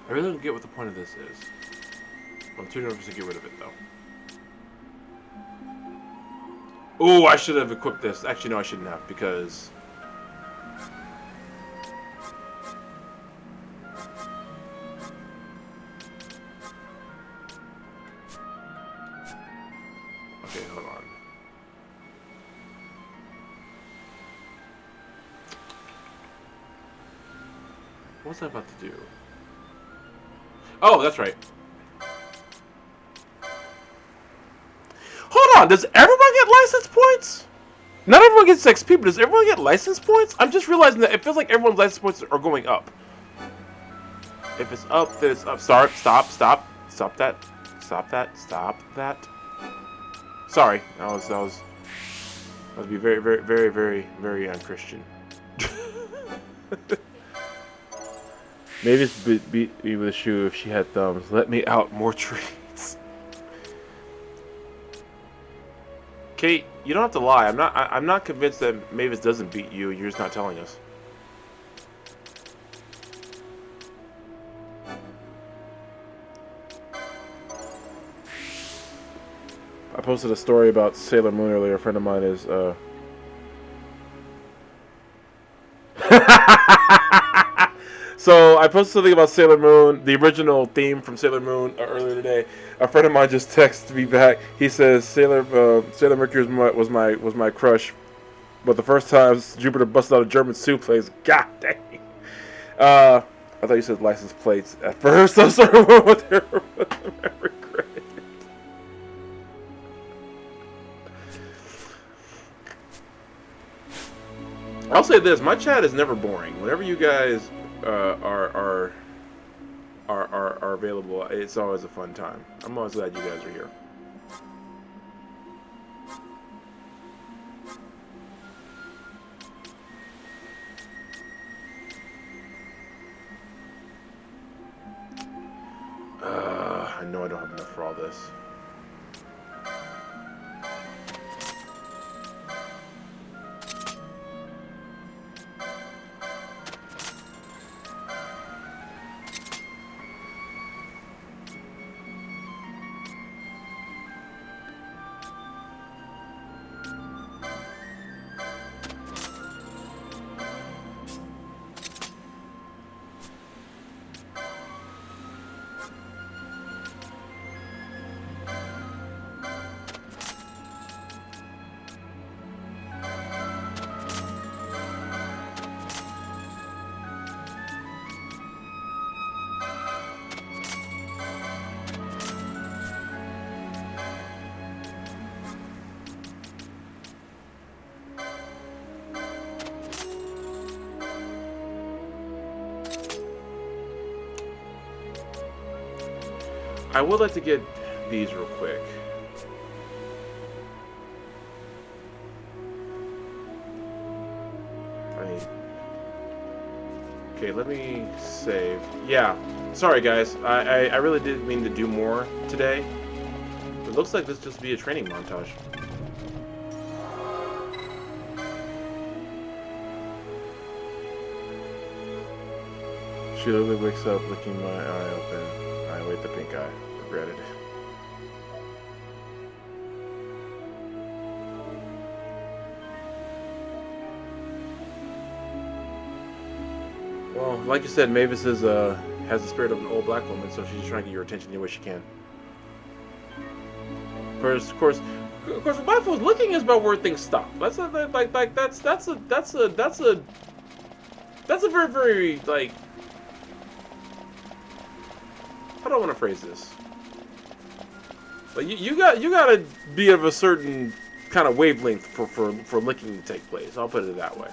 really don't get what the point of this is. I'm too nervous to get rid of it, though. Oh, I should have equipped this. Actually, no, I shouldn't have, because... Okay, hold on. What was I about to do? Oh, that's right. Hold on, does everyone get license points? Not everyone gets XP, but does everyone get license points? I'm just realizing that it feels like everyone's license points are going up. If it's up, then it's up. Stop that. Sorry, that would be very, very, very, very, very unchristian. Maybe it's beat me with a shoe if she had thumbs. Let me out, more treats. Kate, you don't have to lie. I'm not convinced that Mavis doesn't beat you. You're just not telling us. I posted a story about Sailor Moon earlier. A friend of mine is So I posted something about Sailor Moon, the original theme from Sailor Moon earlier today. A friend of mine just texted me back. He says Sailor Mercury was my crush, but the first time Jupiter busted out a German suplex. God dang. I thought you said license plates at first. I'm sorry. What I regret. I'll say this: my chat is never boring. Whenever you guys are available, it's always a fun time. I'm always glad you guys are here. know I don't have enough for all this. I would like to get these real quick. Okay, let me save. Yeah, sorry guys. I really didn't mean to do more today. It looks like this just be a training montage. She literally wakes up licking my eye open. I wait, the pink eye. Regretted. Well, like you said, Mavis is has the spirit of an old black woman, so she's just trying to get your attention any way she can. Of course, with black folks, looking is about where things stop. That's a very very like. How do I want to phrase this? Like you gotta be of a certain kind of wavelength for licking to take place. I'll put it that way.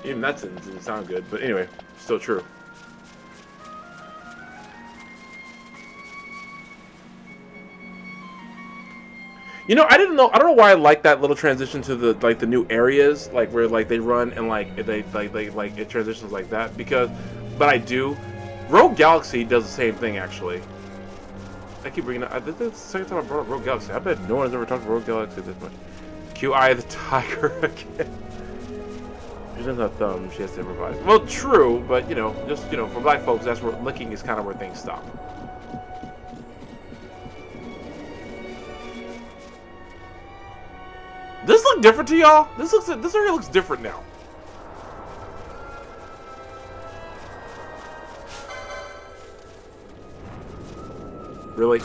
Even that didn't sound good, but anyway, still true. You know, I don't know why I like that little transition to the new areas, like where like they run and like it transitions like that, but I do. Rogue Galaxy does the same thing actually. I keep bringing up. This is the second time I brought up Rogue Galaxy. I bet no one's ever talked about Rogue Galaxy this much. QI the Tiger again. She doesn't have thumbs. She has to improvise. Well, true, but you know, just for black folks, that's where licking is kind of where things stop. This look different to y'all? This area looks different now. Really?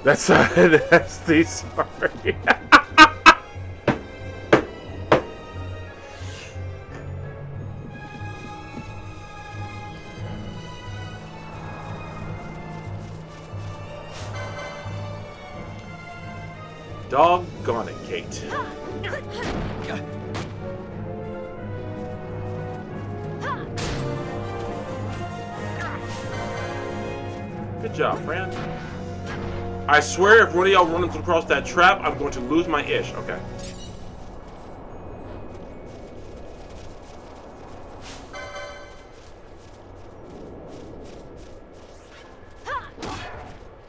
That's the sorry. Doggone it, Kate. Good job, friend. I swear if one of y'all runs across that trap, I'm going to lose my ish. Okay.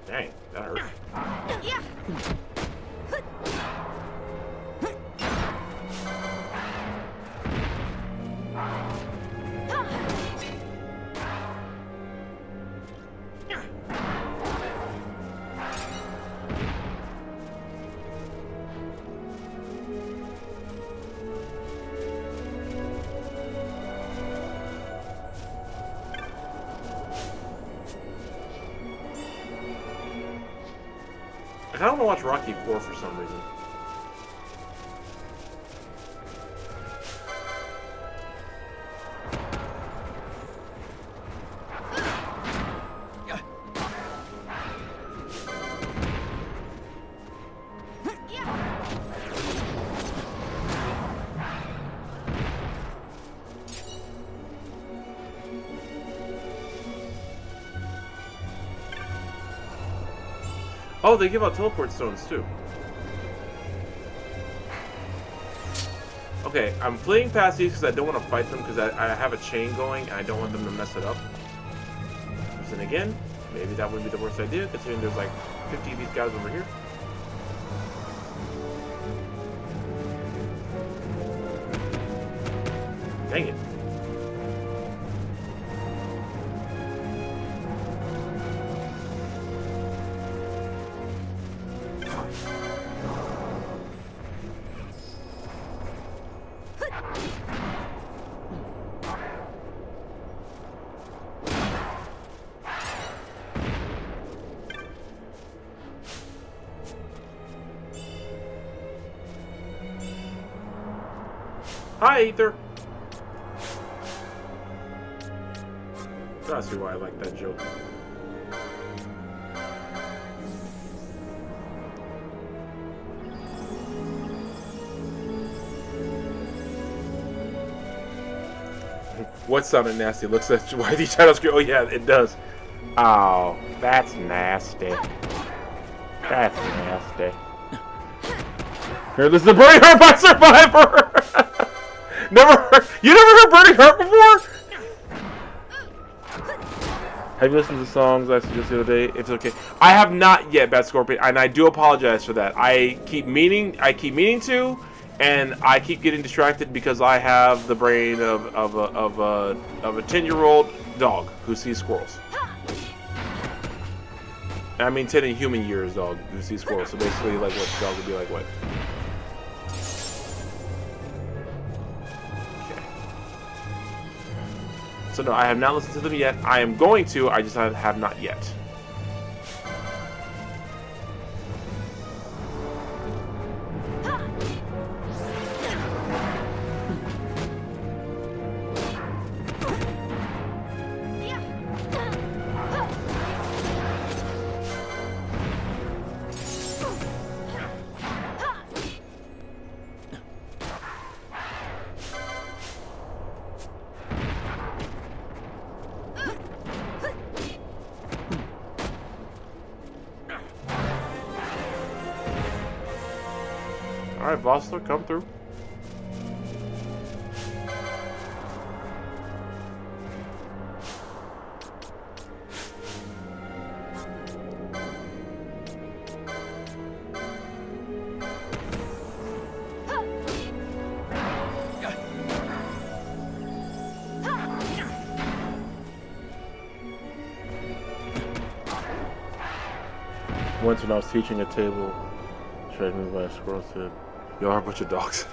Dang, that hurt. I don't want to watch Rocky 4 for some reason. Oh, they give out teleport stones too. Okay, I'm fleeing past these because I don't want to fight them because I have a chain going and I don't want them to mess it up. Then again, maybe that wouldn't be the worst idea considering there's like 50 of these guys over here. Dang it. Hi, Ether. I see why I like that joke. What sounded nasty? Looks like why these shadows screen. Oh yeah, it does. Oh, that's nasty. That's nasty. Here, this is the Burning Heart by Survivor. You never heard Burning Heart before? Have you listened to the songs I suggested the other day? It's okay. I have not yet, Bad Scorpion, and I do apologize for that. I keep meaning to, and I keep getting distracted because I have the brain of a 10-year-old dog who sees squirrels. I mean 10 in human years dog who sees squirrels. So basically, like, what dog would be like what? So no, I have not listened to them yet. I am going to, I just have not yet. Alright, Vossler, come through. Once when I was teaching a table, tried to move by a squirrel said, "Y'all are a bunch of dogs."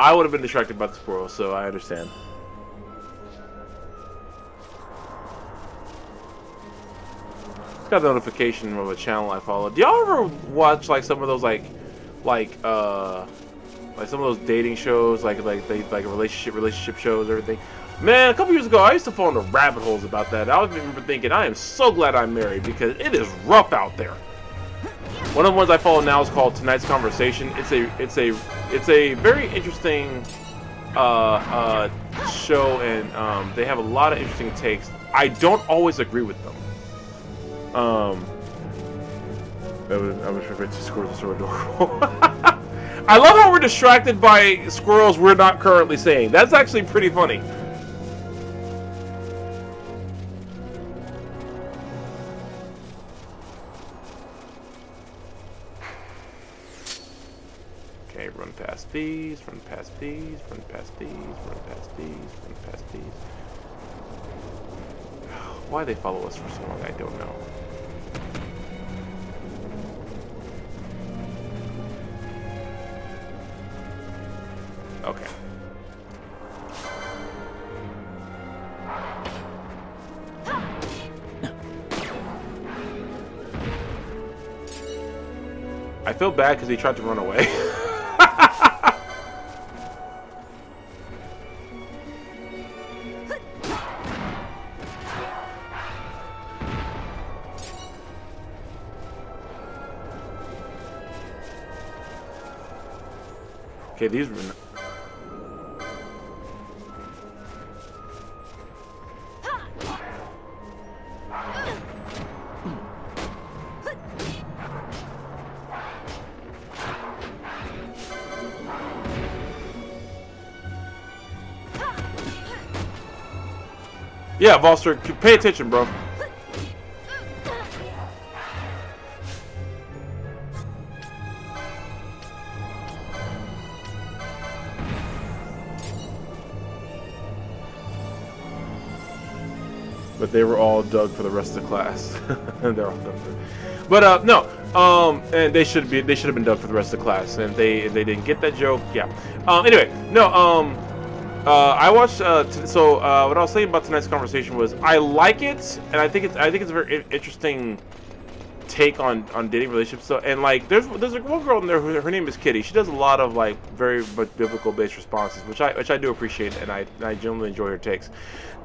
I would have been distracted by the squirrel, so I understand. Just got a notification of a channel I follow. Do y'all ever watch like some of those like some of those dating shows, like relationship shows, everything? Man, a couple years ago, I used to fall into rabbit holes about that. I remember thinking, I am so glad I'm married because it is rough out there. One of the ones I follow now is called Tonight's Conversation. It's a very interesting show, and they have a lot of interesting takes. I don't always agree with them. I wish I read two squirrels are so adorable. I love how we're distracted by squirrels we're not currently saying. That's actually pretty funny. Okay, run past these, run past these, run past these, run past these, run past these. Why they follow us for so long, I don't know. Okay. I feel bad because he tried to run away. Okay, these were... Yeah, Volster, pay attention, bro. But they were all dug for the rest of the class. They're all dug for. But no, and they should have been dug for the rest of the class, and they didn't get that joke. Yeah. Anyway, no. I watched. So what I was saying about tonight's conversation was I like it, and I think it's a very interesting take on dating relationships. So, and like there's like one girl in there her name is Kitty. She does a lot of like very biblical based responses, which I do appreciate, and I genuinely enjoy her takes.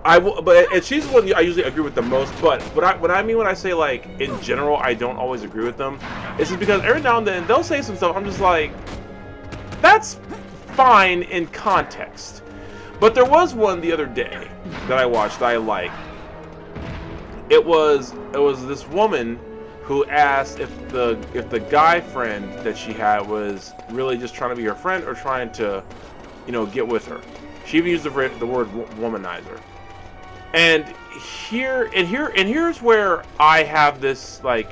And she's the one I usually agree with the most. But what I mean when I say like in general I don't always agree with them, is just because every now and then they'll say some stuff I'm just like, that's fine in context. But there was one the other day that I watched that I liked. It was this woman who asked if the guy friend that she had was really just trying to be her friend or trying to, get with her. She even used the word womanizer. And here's where I have this like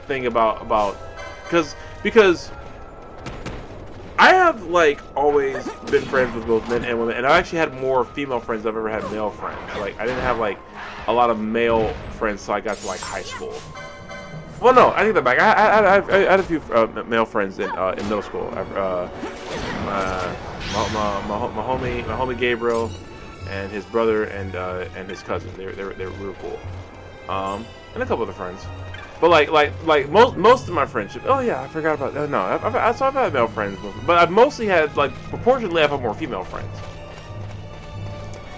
thing about because I have like always been friends with both men and women, and I actually had more female friends than I've ever had male friends. Like I didn't have like a lot of male friends till I got to like high school. Well, no, I take that back. I had a few male friends in middle school. My homie Gabriel, and his brother and his cousin. They were real cool. And a couple other friends. But like most of my friendship. Oh yeah, I forgot about that. No, I've had male friends, but I've mostly had like proportionally I've had more female friends.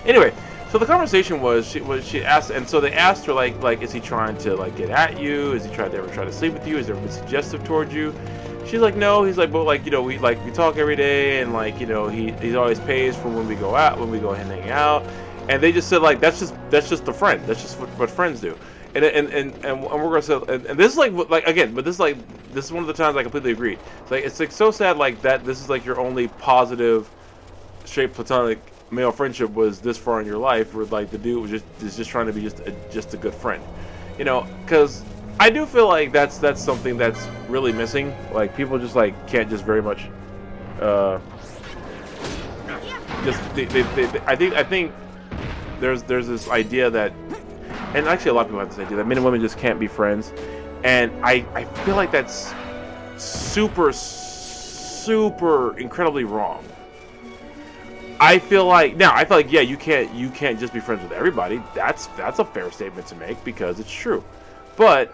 Anyway. So the conversation was she asked, and so they asked her like is he trying to like get at you? Is he trying to sleep with you? Is he ever suggestive towards you? She's like no. He's like, but like we talk every day, and like he always pays for when we go out, when we go and hang out. And they just said like that's just the friend. That's just what friends do. And we're gonna say and this is like again, but this is one of the times I completely agree. It's like so sad like that. This is like your only positive, straight platonic male friendship was this far in your life, where like the dude is just trying to be just a good friend, because I do feel like that's something that's really missing. Like people just like can't just very much I think there's this idea that, and actually a lot of people have this idea that men and women just can't be friends, and I feel like that's super incredibly wrong. I feel like yeah, you can't just be friends with everybody. That's a fair statement to make because it's true. But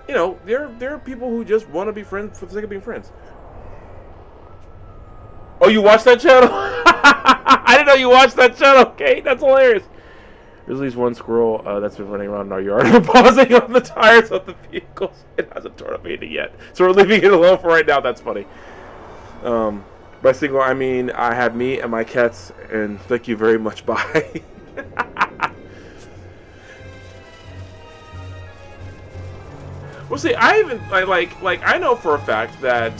there are people who just want to be friends for the sake of being friends. Oh, you watch that channel? I didn't know you watched that channel. Okay, that's hilarious. There's at least one squirrel that's been running around in our yard, pausing on the tires of the vehicles. It hasn't torn up anything yet, so we're leaving it alone for right now. That's funny. By single, I mean I have me and my cats, and thank you very much. Bye. Well, see, I know for a fact that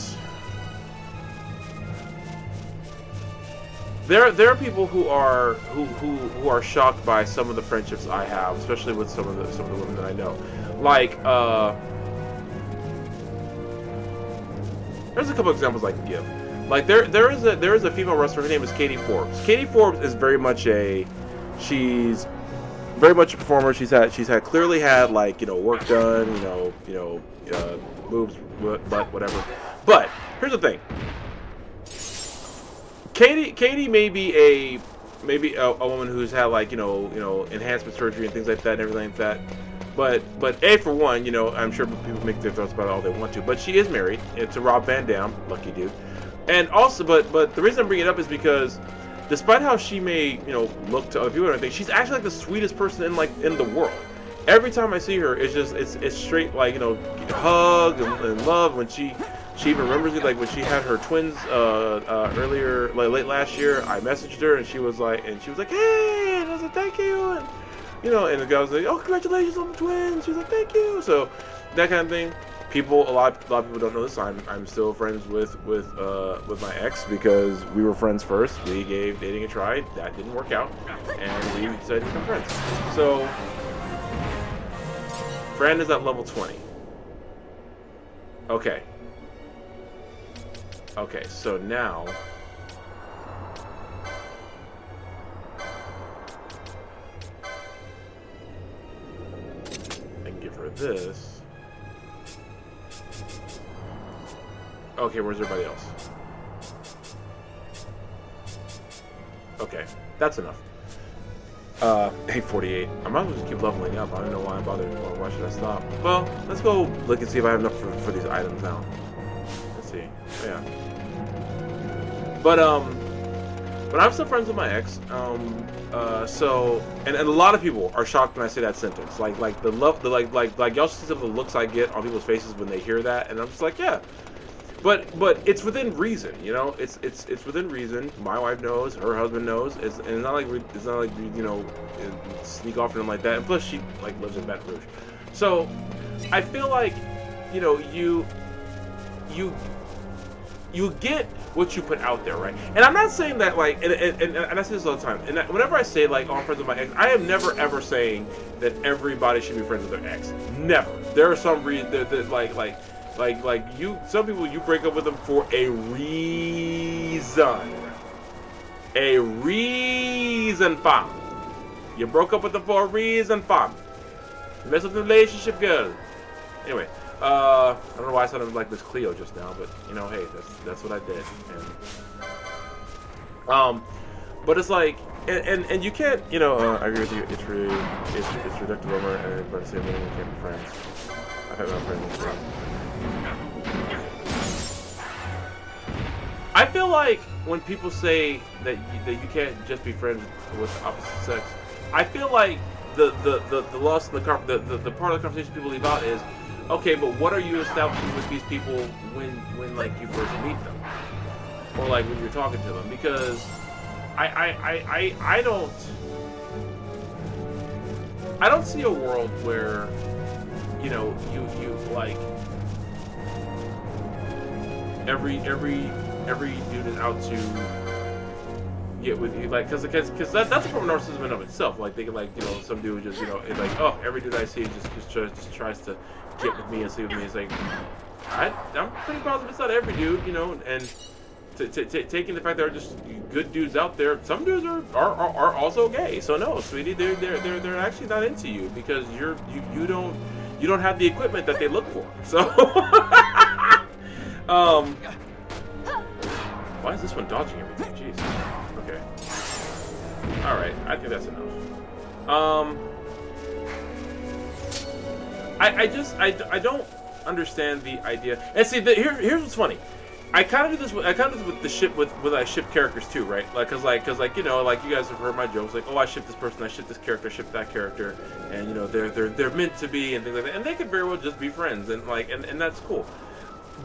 there are people who are shocked by some of the friendships I have, especially with some of the women that I know. Like, there's a couple examples I can give. Like there is a female wrestler. Her name is Katie Forbes. Katie Forbes is very much a performer. She's clearly had like work done. Boobs, butt, whatever. But here's the thing. Katie may be a woman who's had like enhancement surgery and things like that and everything like that. But for one, I'm sure people make their thoughts about it all they want to. But she is married to Rob Van Dam, lucky dude. And also, but the reason I'm bringing it up is because, despite how she may, look to other people and everything, she's actually like the sweetest person in the world. Every time I see her, it's straight like hug and love. When she even remembers it, like when she had her twins earlier, like late last year, I messaged her and she was like, hey, and I was like, thank you, and and the guy was like, oh, congratulations on the twins. She was like, thank you. So that kind of thing. a lot of people don't know this. I'm still friends with my ex because we were friends first. We gave dating a try. That didn't work out, and we decided to become friends. So, friend is at level 20. Okay. Okay, so now I can give her this. Okay, where's everybody else? Okay, that's enough. 848. I might as well just keep leveling up. I don't know why I'm bothered. Why should I stop? Well, let's go look and see if I have enough for these items now. Let's see. Oh, yeah. But I'm still friends with my ex. So and a lot of people are shocked when I say that sentence. Like y'all should see some of the looks I get on people's faces when they hear that, and I'm just like, yeah. But it's within reason, you know. It's within reason. My wife knows, her husband knows. And it's not like we you know, sneak off or anything like that. And plus, she like lives in Baton Rouge, so I feel like, you know, you get what you put out there, right? And I'm not saying that like, and I say this all the time. And whenever I say like, oh, I'm friends with my ex, I am never ever saying that everybody should be friends with their ex. Never. There are some reasons that like you, some people, you break up with them for a reason. A reason, fam. You broke up with them for a reason, fam. You messed with the relationship, girl. Anyway, I don't know why I sounded like Miss Cleo just now, but you know, hey, that's what I did. And, but it's like, and you can't, you know, I agree with you. It's reductive rumor, and but same thing, we can't be friends. I've had my friends. I feel like when people say that you can't just be friends with the opposite sex, I feel like the loss and the part of the conversation people leave out is, okay, but what are you establishing with these people when like you first meet them, or like when you're talking to them? Because I don't see a world where, you know, you like every dude is out to get with you, like, because that's a form of narcissism in of itself. Like, they can, like, you know, some dude just, you know, it's like, oh, every dude I see just tries to get with me and sleep with me. It's like, I'm pretty positive it's not every dude, you know, and taking the fact there are just good dudes out there, some dudes are also gay. So no, sweetie, they're actually not into you because you don't have the equipment that they look for. So why is this one dodging everything? Jeez. Okay. Alright, I think that's enough. I don't understand the idea. And see, here's what's funny. I kind of do this with the ship with I ship characters too, right? Like, cause you know, like, you guys have heard my jokes, like, oh, I ship this person, I ship this character, I ship that character, and you know, they're meant to be and things like that, and they could very well just be friends, and like, and that's cool.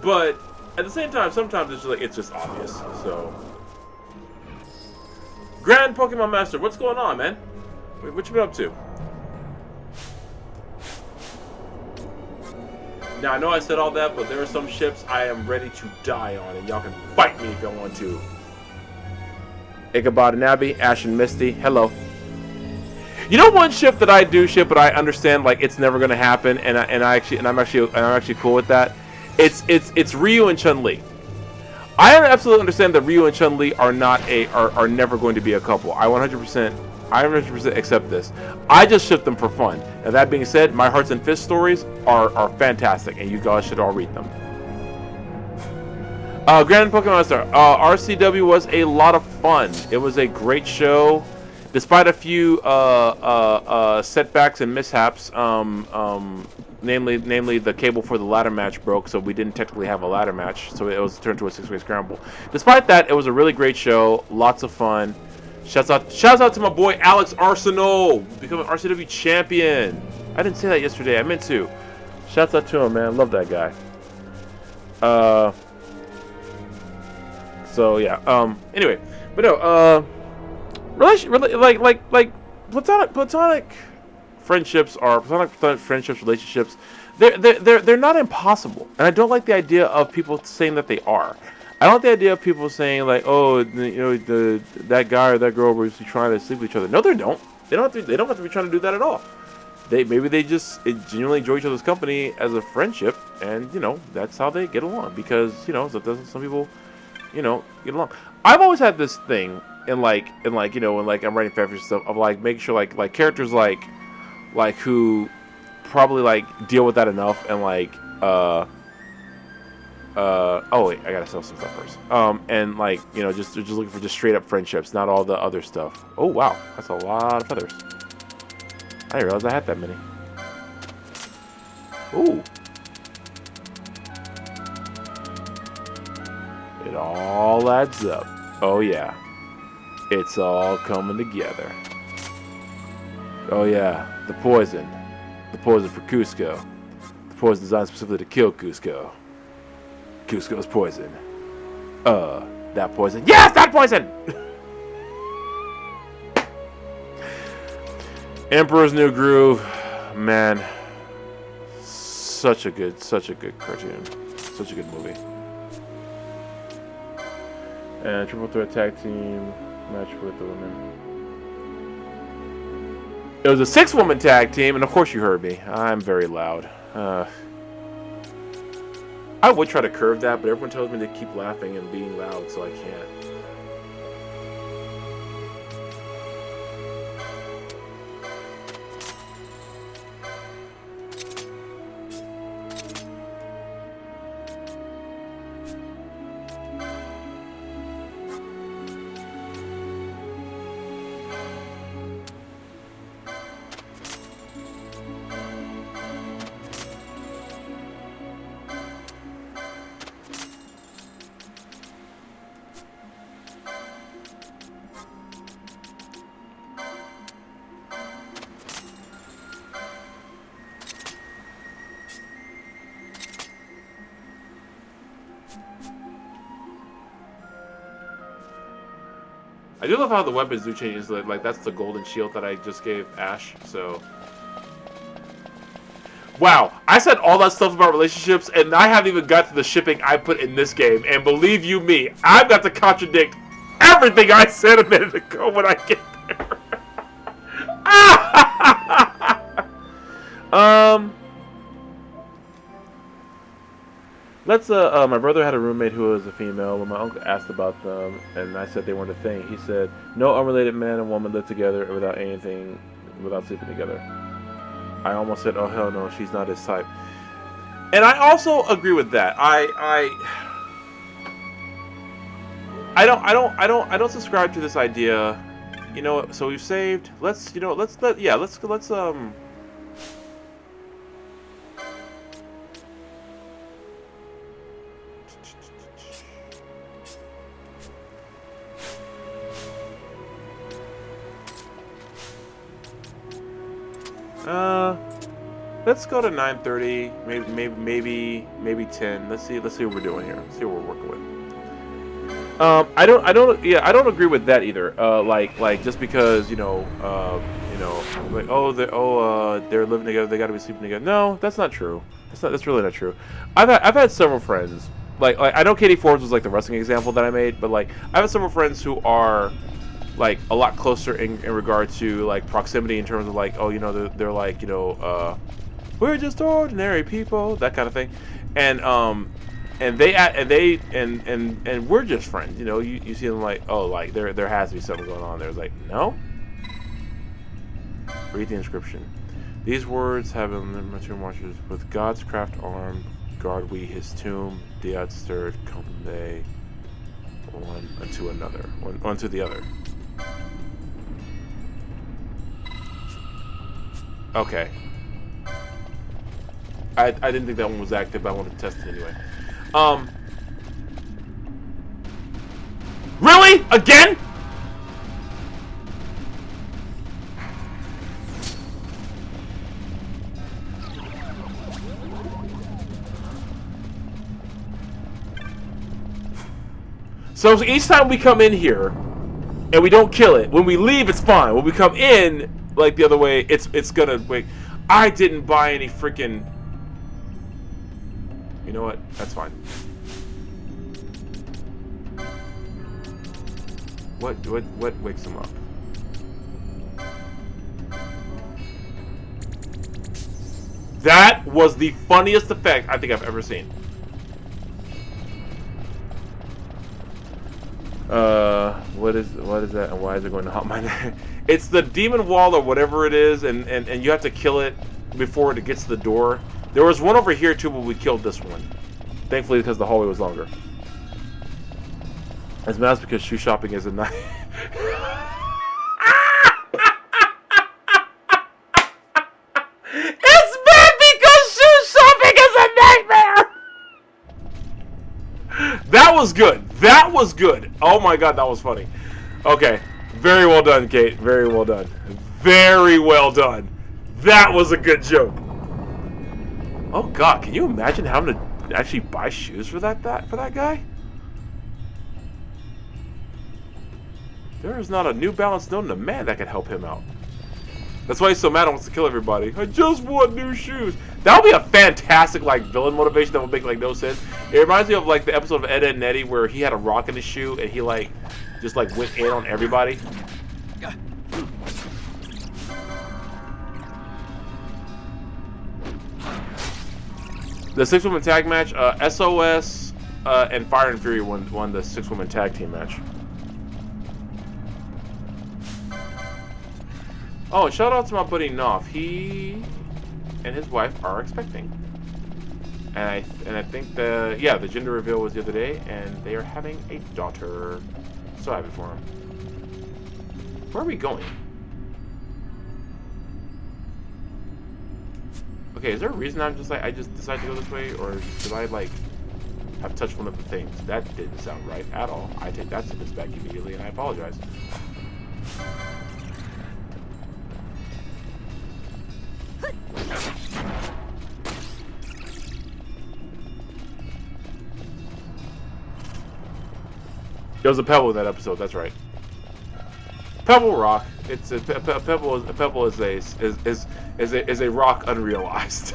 But at the same time, sometimes it's just obvious. So, Grand Pokemon Master, what's going on, man? What you been up to? Now, I know I said all that, but there are some ships I am ready to die on, and y'all can fight me if y'all want to. Ichabod and Abby, Ash and Misty, hello. You know one ship that I do ship, but I understand, like, it's never gonna happen, and I'm actually cool with that. It's Ryu and Chun-Li. I absolutely understand that Ryu and Chun-Li are never going to be a couple. I 100% accept this. I just ship them for fun. Now, that being said, my Hearts and Fists stories are fantastic, and you guys should all read them. Grand Pokemon Star, RCW was a lot of fun. It was a great show, despite a few setbacks and mishaps. Namely, the cable for the ladder match broke, so we didn't technically have a ladder match. So it was turned to a 6-way scramble. Despite that, it was a really great show. Lots of fun. Shouts out to my boy Alex Arsenal, becoming RCW champion. I didn't say that yesterday. I meant to. Shouts out to him, man. Love that guy. So yeah. Anyway, but no. Like platonic friendships are platonic friendships, relationships. They're not impossible, and I don't like the idea of people saying that they are. I don't like the idea of people saying like, oh, that guy or that girl was trying to sleep with each other. No, they don't. They don't have to be trying to do that at all. Maybe they just genuinely enjoy each other's company as a friendship, and that's how they get along. Because some people, get along. I've always had this thing in when I'm writing fanfic stuff of like making sure like characters like who probably deal with that enough and oh wait, I gotta sell some stuff first. And just looking for just straight up friendships, not all the other stuff. Oh wow, that's a lot of feathers. I didn't realize I had that many. Ooh. It all adds up. Oh yeah. It's all coming together. Oh yeah, the poison. The poison for Cusco. The poison designed specifically to kill Cusco. Cusco's poison. That poison. Yes, that poison! Emperor's New Groove. Man. Such a good cartoon. Such a good movie. And triple threat tag team match with the women. It was a 6-woman tag team, and of course you heard me. I'm very loud. I would try to curve that, but everyone tells me to keep laughing and being loud, so I can't. I do love how the weapons do change. Like that's the golden shield that I just gave Ash. So, wow, I said all that stuff about relationships, and I haven't even got to the shipping I put in this game. And believe you me, I've got to contradict everything I said a minute ago when I get there. My brother had a roommate who was a female. When my uncle asked about them, and I said they weren't a thing, he said, no unrelated man and woman live together without sleeping together. I almost said, oh hell no, she's not his type. And I also agree with that. I don't subscribe to this idea. So we've saved. Let's let's go to 9:30, maybe 10. Let's see what we're doing here. Let's see what we're working with. I don't agree with that either. Like just because they're living together, they got to be sleeping together. No, that's not true. That's really not true. I've had several friends. Like I know Katie Forbes was like the wrestling example that I made, but like I've had several friends who are like a lot closer in regard to like proximity in terms of like, oh, they're like, we're just ordinary people, that kind of thing, and we're just friends. You see them like, oh, like there has to be something going on there. It's like, no. Read the inscription. These words have been material marchers with God's craft arm, guard we his tomb, the outstirred come they one unto another, one unto the other. Okay. I didn't think that one was active, but I wanted to test it anyway. Really? Again? So each time we come in here and we don't kill it, when we leave it's fine. When we come in, like the other way, it's gonna wait. I didn't buy any freaking. You know what? That's fine. What wakes him up? That was the funniest effect I think I've ever seen. What is that, and why is it going to haunt my neck? It's the demon wall or whatever it is, and you have to kill it before it gets to the door. There was one over here too, but we killed this one. Thankfully, because the hallway was longer. As that's because shoe shopping is a night. It's bad because shoe shopping is a nightmare. That was good. That was good. Oh my god, that was funny. Okay, very well done, Kate. Very well done. Very well done. That was a good joke. Oh god, can you imagine having to actually buy shoes for that guy? There is not a New Balance known to man that could help him out. That's why he's so mad and wants to kill everybody. I just want new shoes. That would be a fantastic like villain motivation that would make like no sense. It reminds me of like the episode of Ed, Edd and Eddy where he had a rock in his shoe and he like just like went in on everybody. The 6-woman tag match, SOS and Fire and Fury won the 6-woman tag team match. Oh, shout out to my buddy Knopf. He and his wife are expecting, and I think the gender reveal was the other day, and they are having a daughter. So happy for him. Where are we going? Okay, is there a reason I just decided to go this way, or did I like have touched one of the things? That didn't sound right at all. I take that sentence back immediately, and I apologize. There was a pebble in that episode. That's right. Pebble rock. It's a pebble is a rock unrealized.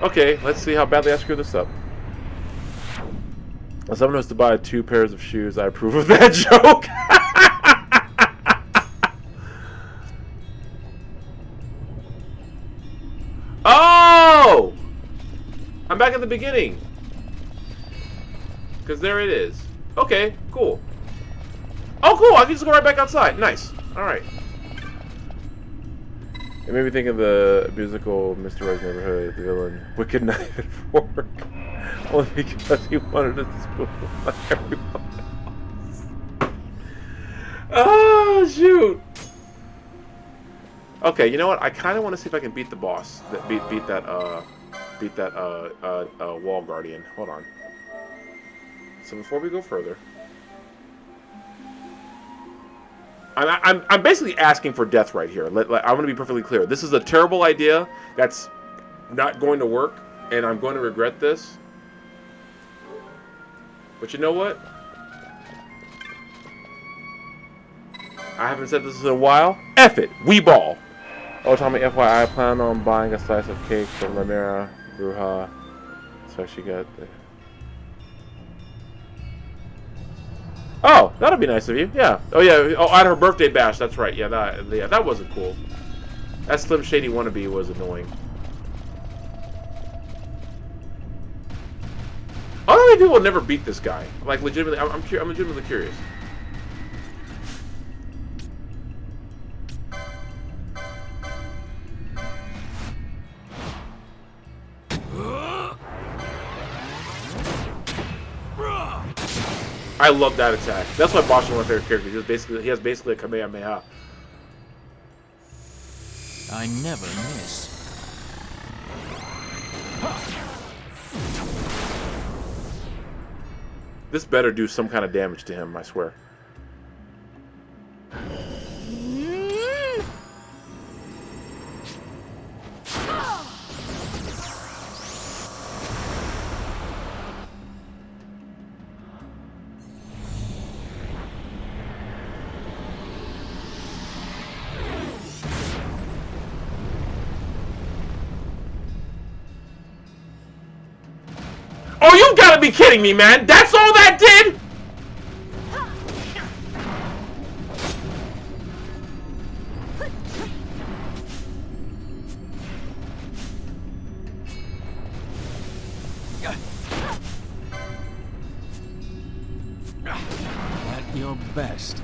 Okay, let's see how badly I screwed this up. If someone was to buy 2 pairs of shoes, I approve of that joke. Oh! I'm back at the beginning. Because there it is. Okay, cool. Oh, cool. I can just go right back outside. Nice. Alright. It made me think of the musical Mr. Rice's Neighborhood, the villain, Wicked Night at Work. Only because he wanted to spoon like everyone else. Oh, shoot. Okay, you know what? I kind of want to see if I can beat the boss. Beat that wall guardian. Hold on. So before we go further, I'm basically asking for death right here. I'm going to be perfectly clear. This is a terrible idea that's not going to work, and I'm going to regret this. But you know what? I haven't said this in a while. F it. We ball. Oh, Tommy, FYI, I plan on buying a slice of cake from Ramira Bruja. So she got the... Oh, that'll be nice of you. Yeah. Oh, yeah. Oh, at her birthday bash. That's right. Yeah, that wasn't cool. That Slim Shady wannabe was annoying. How many people never beat this guy? Like, legitimately, I'm legitimately curious. I love that attack. That's why Bosch is one of my favorite characters. He has basically a Kamehameha.
I never miss.
This better do some kind of damage to him, I swear. be kidding me, man! That's all that did?
At your best.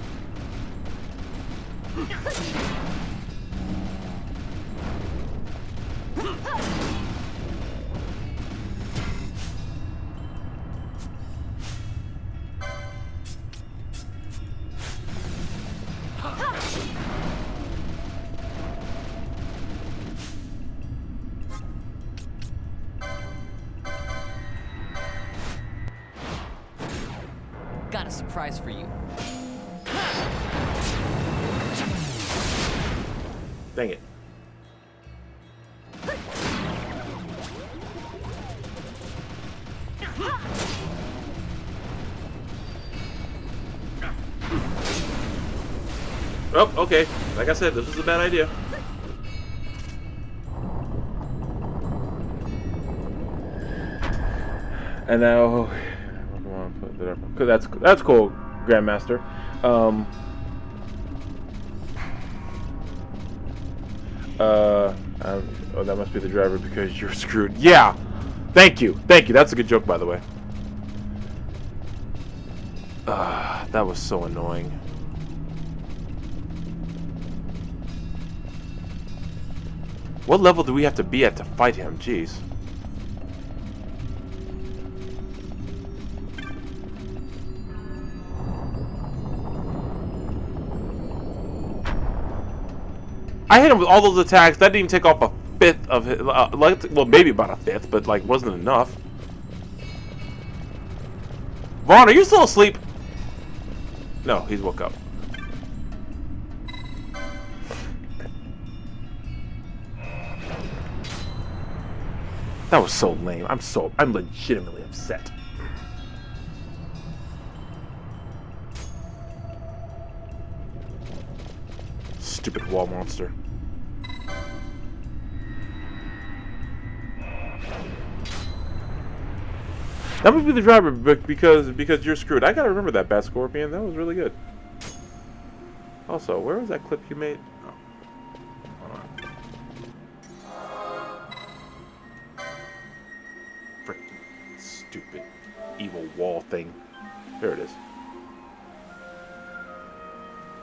Got a surprise for you.
Dang it. Oh, okay. Like I said, this was a bad idea. And now, that's cool, Grandmaster. Oh, that must be the driver because you're screwed. Yeah, thank you. That's a good joke, by the way. That was so annoying. What level do we have to be at to fight him? Jeez. I hit him with all those attacks. That didn't even take off a fifth of his, well, maybe about a fifth, but like wasn't enough. Vaughn, are you still asleep? No, he's woke up. That was so lame. I'm legitimately upset. Stupid wall monster. That would be the driver because you're screwed. I gotta remember that, Bat Scorpion. That was really good. Also, where was that clip you made? Oh. Hold on. Freaking stupid evil wall thing. There it is.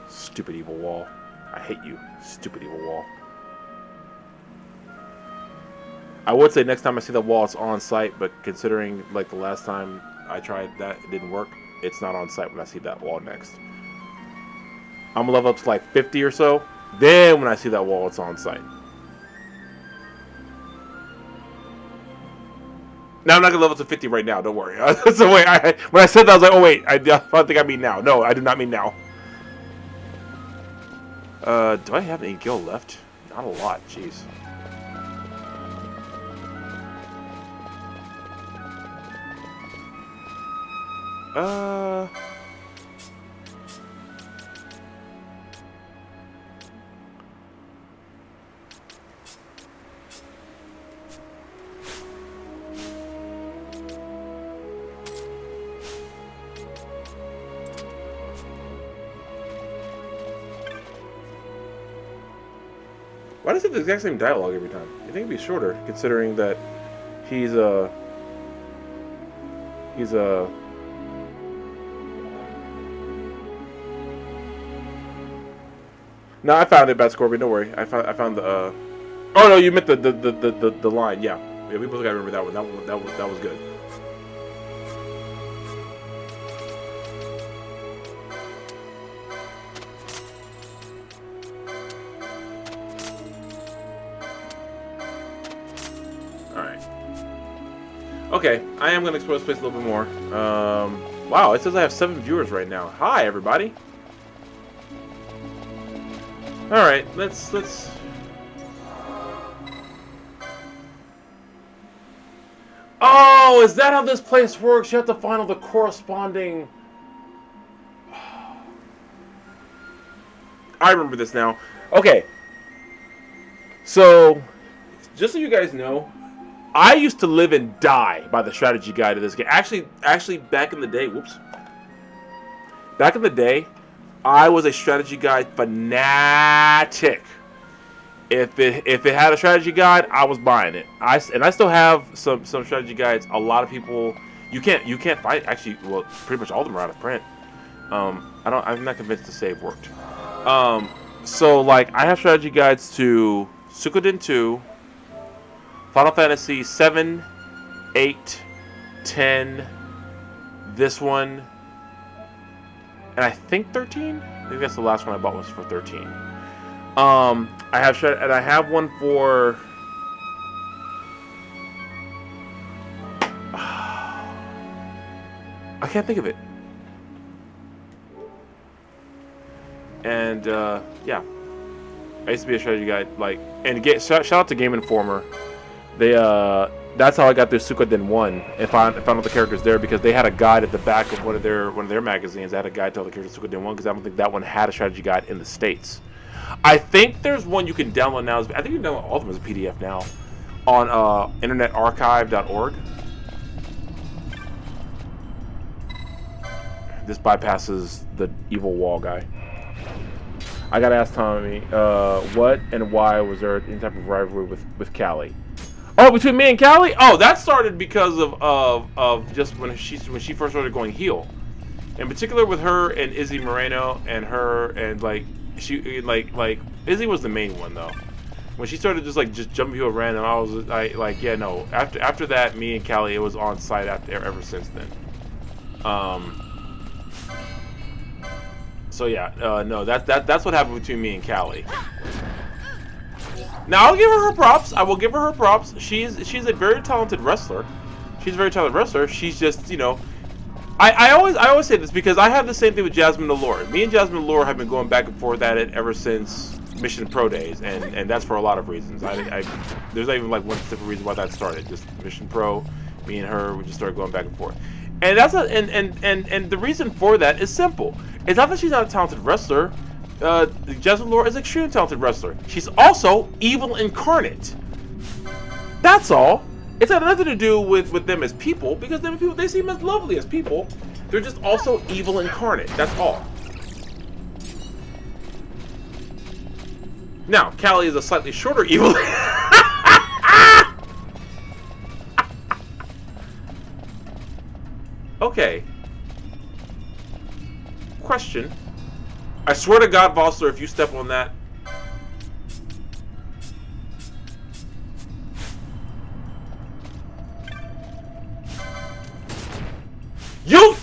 Stupid evil wall. I hate you, stupid evil wall. I would say next time I see the wall, it's on site, but considering like the last time I tried that, it didn't work. It's not on site when I see that wall next. I'm gonna level up to like 50 or so. Then when I see that wall, it's on site. Now I'm not gonna level up to 50 right now. Don't worry. So wait, when I said that, I was like, oh wait, I don't think I mean now. No, I do not mean now. Do I have any gil left? Not a lot, jeez. Why does it have the exact same dialogue every time? You think it'd be shorter, considering that he's a... No, I found it, Bat Scorpion. Don't worry. I found the. Oh no, you meant the line. Yeah, we both gotta remember that one. That was good. All right. Okay, I am gonna explore this place a little bit more. Wow, it says I have 7 viewers right now. Hi, everybody. All right, let's. Oh, is that how this place works? You have to find all the corresponding. I remember this now. Okay. So, just so you guys know, I used to live and die by the strategy guide of this game. Actually, back in the day, back in the day, I was a strategy guide fanatic. If it had a strategy guide, I was buying it. I still have some strategy guides. A lot of people, you can't find. Actually, well, pretty much all of them are out of print. I'm not convinced the save worked. So like I have strategy guides to Suikoden 2, Final Fantasy 7, 8, 10, this one, and I think 13. I think that's the last one I bought was for 13. I have one for I can't think of it. And yeah, I used to be a strategy guide. Like, and shout out to Game Informer. They that's how I got through Suikoden 1 and found all the characters there, because they had a guide at the back of one of their magazines. They had a guide to all the characters of Suikoden 1, because I don't think that one had a strategy guide in the States. I think there's one you can download now. I think you can download all of them as a PDF now on internetarchive.org. This bypasses the evil wall guy. I gotta ask Tommy, what and why was there any type of rivalry with Callie? Oh, between me and Callie? Oh, that started because of just when she first started going heel. In particular with her and Izzy Moreno and her and like Izzy was the main one though. When she started just jumping people random, I was like yeah, no. After that, me and Callie, it was on site ever since then. So yeah, no, that's what happened between me and Callie. Now I'll give her props. I will give her props. She's a very talented wrestler. She's a very talented wrestler. She's just, you know, I always say this because I have the same thing with Jasmine Allure. Me and Jasmine Allure have been going back and forth at it ever since Mission Pro days, and that's for a lot of reasons. There's not even like one specific reason why that started. Just Mission Pro, me and her, we just started going back and forth. And that's and the reason for that is simple. It's not that she's not a talented wrestler. Jasmine Allure is an extremely talented wrestler. She's also evil incarnate. That's all. It's got nothing to do with them as people, because them people, they seem as lovely as people. They're just also evil incarnate. That's all. Now, Callie is a slightly shorter evil. Okay. Question. I swear to God, Vossler, if you step on that. You!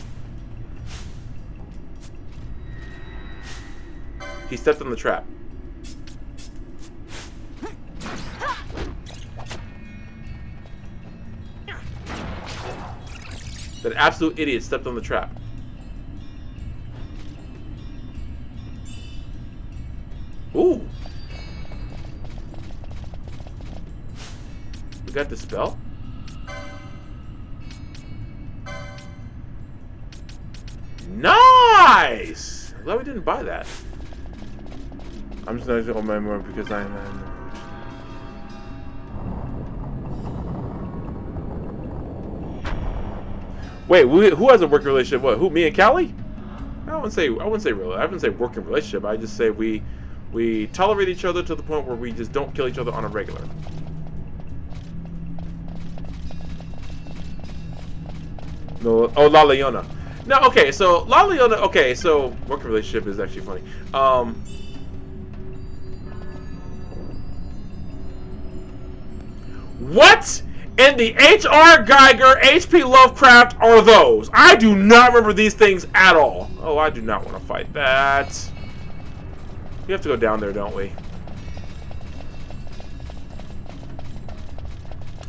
He stepped on the trap. That absolute idiot stepped on the trap. Ooh. We got the spell? Nice! I'm glad we didn't buy that. I'm just not going to own my more because I'm... Wait, who has a working relationship? What? Who? Me and Callie? I wouldn't say working relationship. I just say we tolerate each other to the point where we just don't kill each other on a regular. No, oh, La Leona. No, okay, so La Leona. Okay, so working relationship is actually funny. What in the H.R. Geiger, H.P. Lovecraft are those? I do not remember these things at all. Oh, I do not want to fight that. We have to go down there, don't we?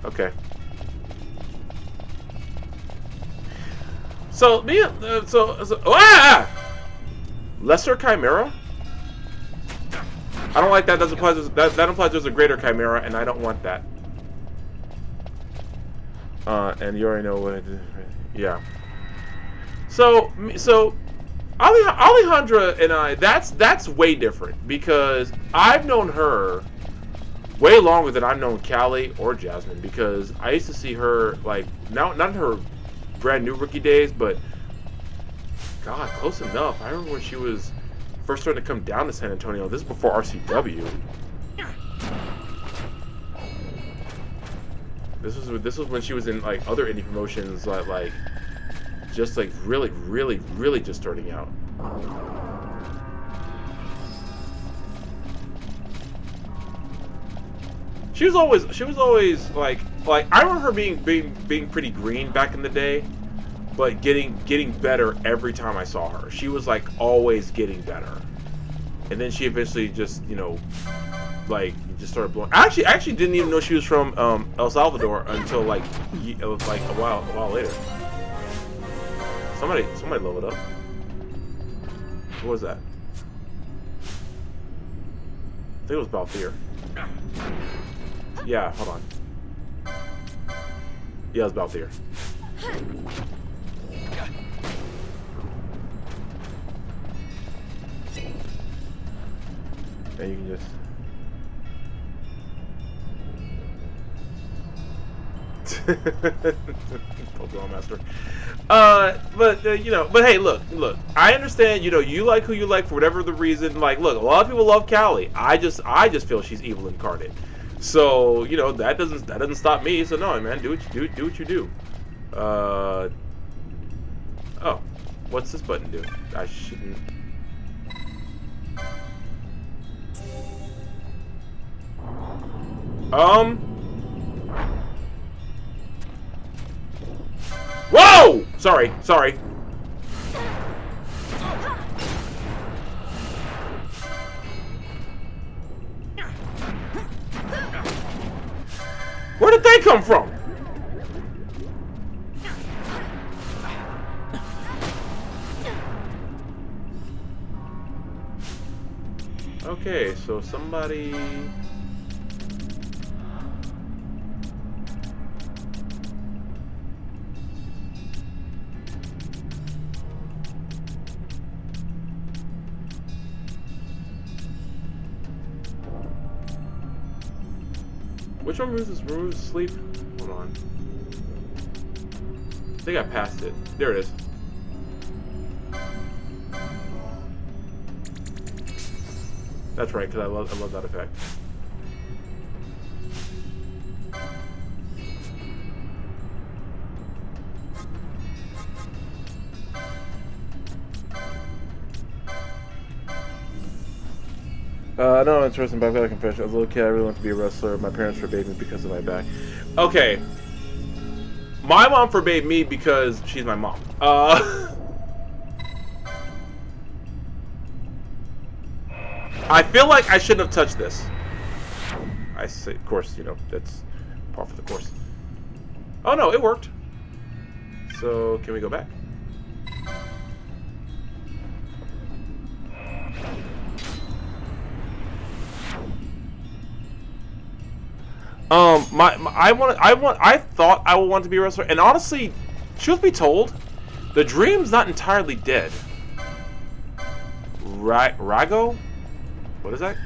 Okay. So Lesser Chimera? I don't like that. That implies there's a greater Chimera, and I don't want that. And you already know what it is. Yeah. So Alejandra and I, that's way different, because I've known her way longer than I've known Callie or Jasmine, because I used to see her, like, not in her brand new rookie days, but God, close enough. I remember when she was first starting to come down to San Antonio. This is before RCW. This was when she was in like other indie promotions, like just like really just starting out. She was always like I remember her being pretty green back in the day, but getting better every time I saw her. She was like always getting better, and then she eventually just, you know, like just started blowing. I actually didn't even know she was from El Salvador until like it was like a while later. Somebody leveled up. What was that? I think it was Balthier. Yeah, hold on. Yeah, it was Balthier. And you can just... Pokemon Master. You know, but hey, look, I understand, you know, you like who you like for whatever the reason. Like, look, a lot of people love Callie. I just feel she's evil incarnate. So, you know, that doesn't stop me. So no, man, do what you do. Oh, what's this button do? I shouldn't. Whoa! Sorry. Where did they come from? Okay, so somebody... Which one removes sleep? Hold on. I think I passed it. There it is. That's right, because I love that effect. No, it's interesting, but I've got a confession. As a little kid, I really wanted to be a wrestler. My parents forbade me because of my back. Okay. My mom forbade me because she's my mom. I feel like I shouldn't have touched this. I say, of course, you know, that's par for the course. Oh no, it worked. So, can we go back? I thought I would want to be a wrestler, and honestly, truth be told, the dream's not entirely dead. Rago? What is that?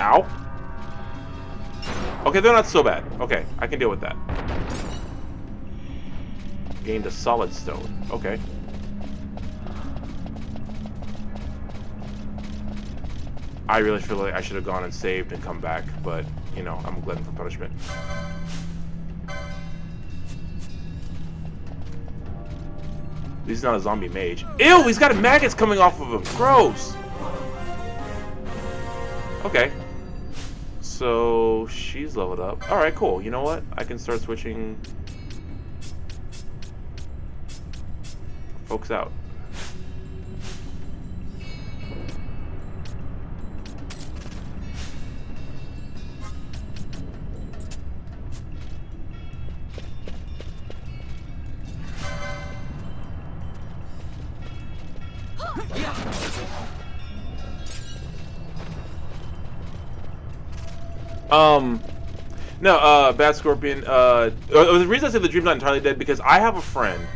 Ow. Okay, they're not so bad. Okay, I can deal with that. Gained a solid stone. Okay. I really feel like I should have gone and saved and come back, but, you know, I'm glutton for punishment. He's not a zombie mage. Ew, he's got maggots coming off of him. Gross. Okay. So, she's leveled up. Alright, cool. You know what? I can start switching folks out. No, Bad Scorpion, the reason I said the dream's not entirely dead, because I have a friend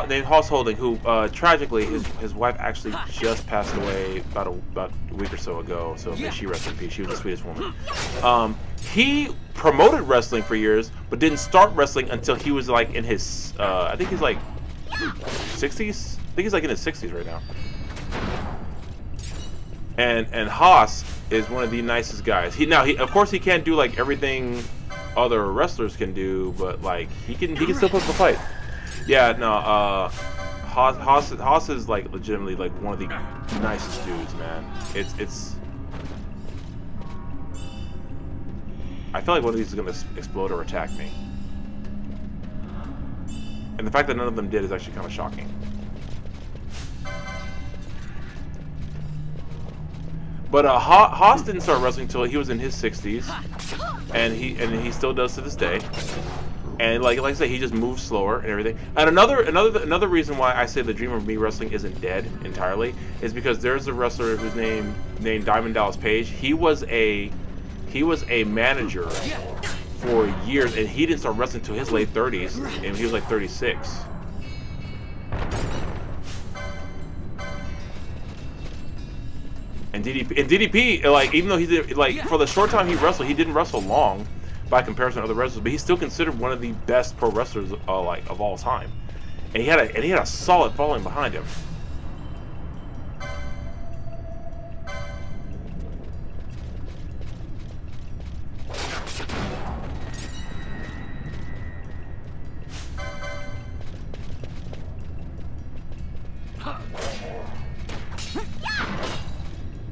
named Hoss Holding, who tragically his wife actually just passed away about a week or so ago. So may she rest in peace. She was the sweetest woman. He promoted wrestling for years, but didn't start wrestling until he was like in his I think he's like 60s. I think he's like in his 60s right now. And Hoss is one of the nicest guys. He of course he can't do like everything other wrestlers can do, but like he can still put up a fight. Yeah, no, Hoss is like legitimately like one of the nicest dudes, man. It's I feel like one of these is gonna explode or attack me. And the fact that none of them did is actually kind of shocking. But Hoss didn't start wrestling until he was in his 60s, and he still does to this day. And like I said, he just moves slower and everything. And another reason why I say the dream of me wrestling isn't dead entirely is because there's a wrestler who's named Diamond Dallas Page. He was a manager for years, and he didn't start wrestling until his late 30s, and he was like 36. And DDP, like, even though he did, like, for the short time he wrestled, he didn't wrestle long by comparison to other wrestlers, but he's still considered one of the best pro wrestlers like of all time. And he had a solid following behind him.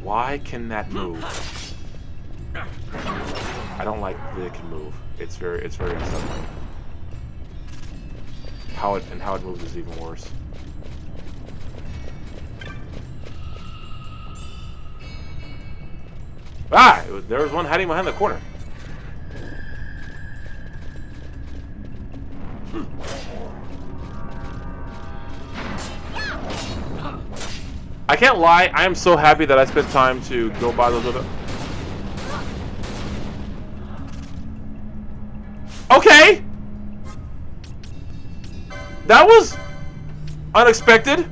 Why can that move? I don't like that it can move. It's very unsettling. How it moves is even worse. Ah! There was one hiding behind the corner. I can't lie, I am so happy that I spent time to go by those other... Okay! That was unexpected.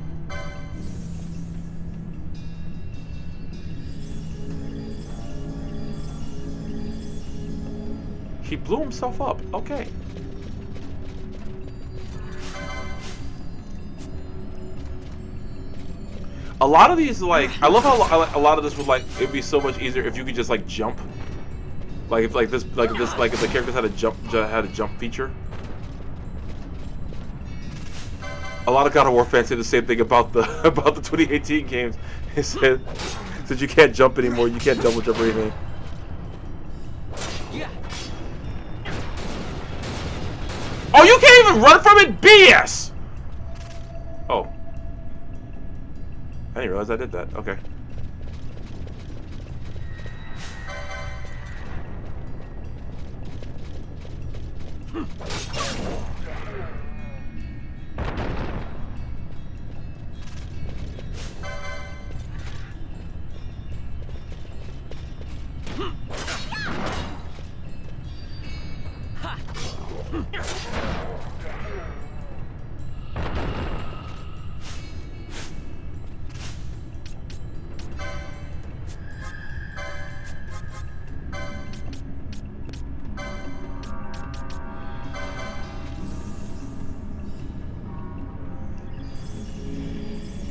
He blew himself up. Okay. A lot of these, like, I love how a lot of this would, like, it'd be so much easier if you could just, like, jump. Like if if the characters had a jump feature. A lot of God of War fans say the same thing about the 2018 games. They said you can't jump anymore, you can't double jump or anything. Oh, you can't even run from it, BS! Oh. I didn't realize I did that. Okay.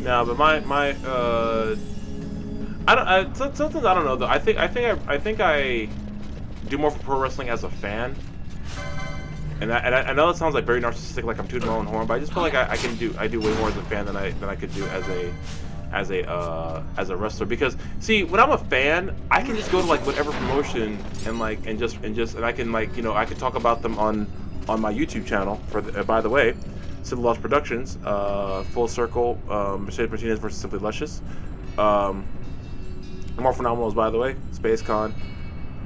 No, but sometimes I don't know though. I think I do more for pro wrestling as a fan, and I know it sounds like very narcissistic, like I'm tooting my own horn, but I just feel like I do way more as a fan than I could do as a wrestler. Because see, when I'm a fan, I can just go to like whatever promotion and I can, like, you know, I can talk about them on my YouTube channel. By the way, Civil Lost Productions, Full Circle, Mercedes Martinez versus Simply Luscious. More Phenomenals, by the way, Space Con,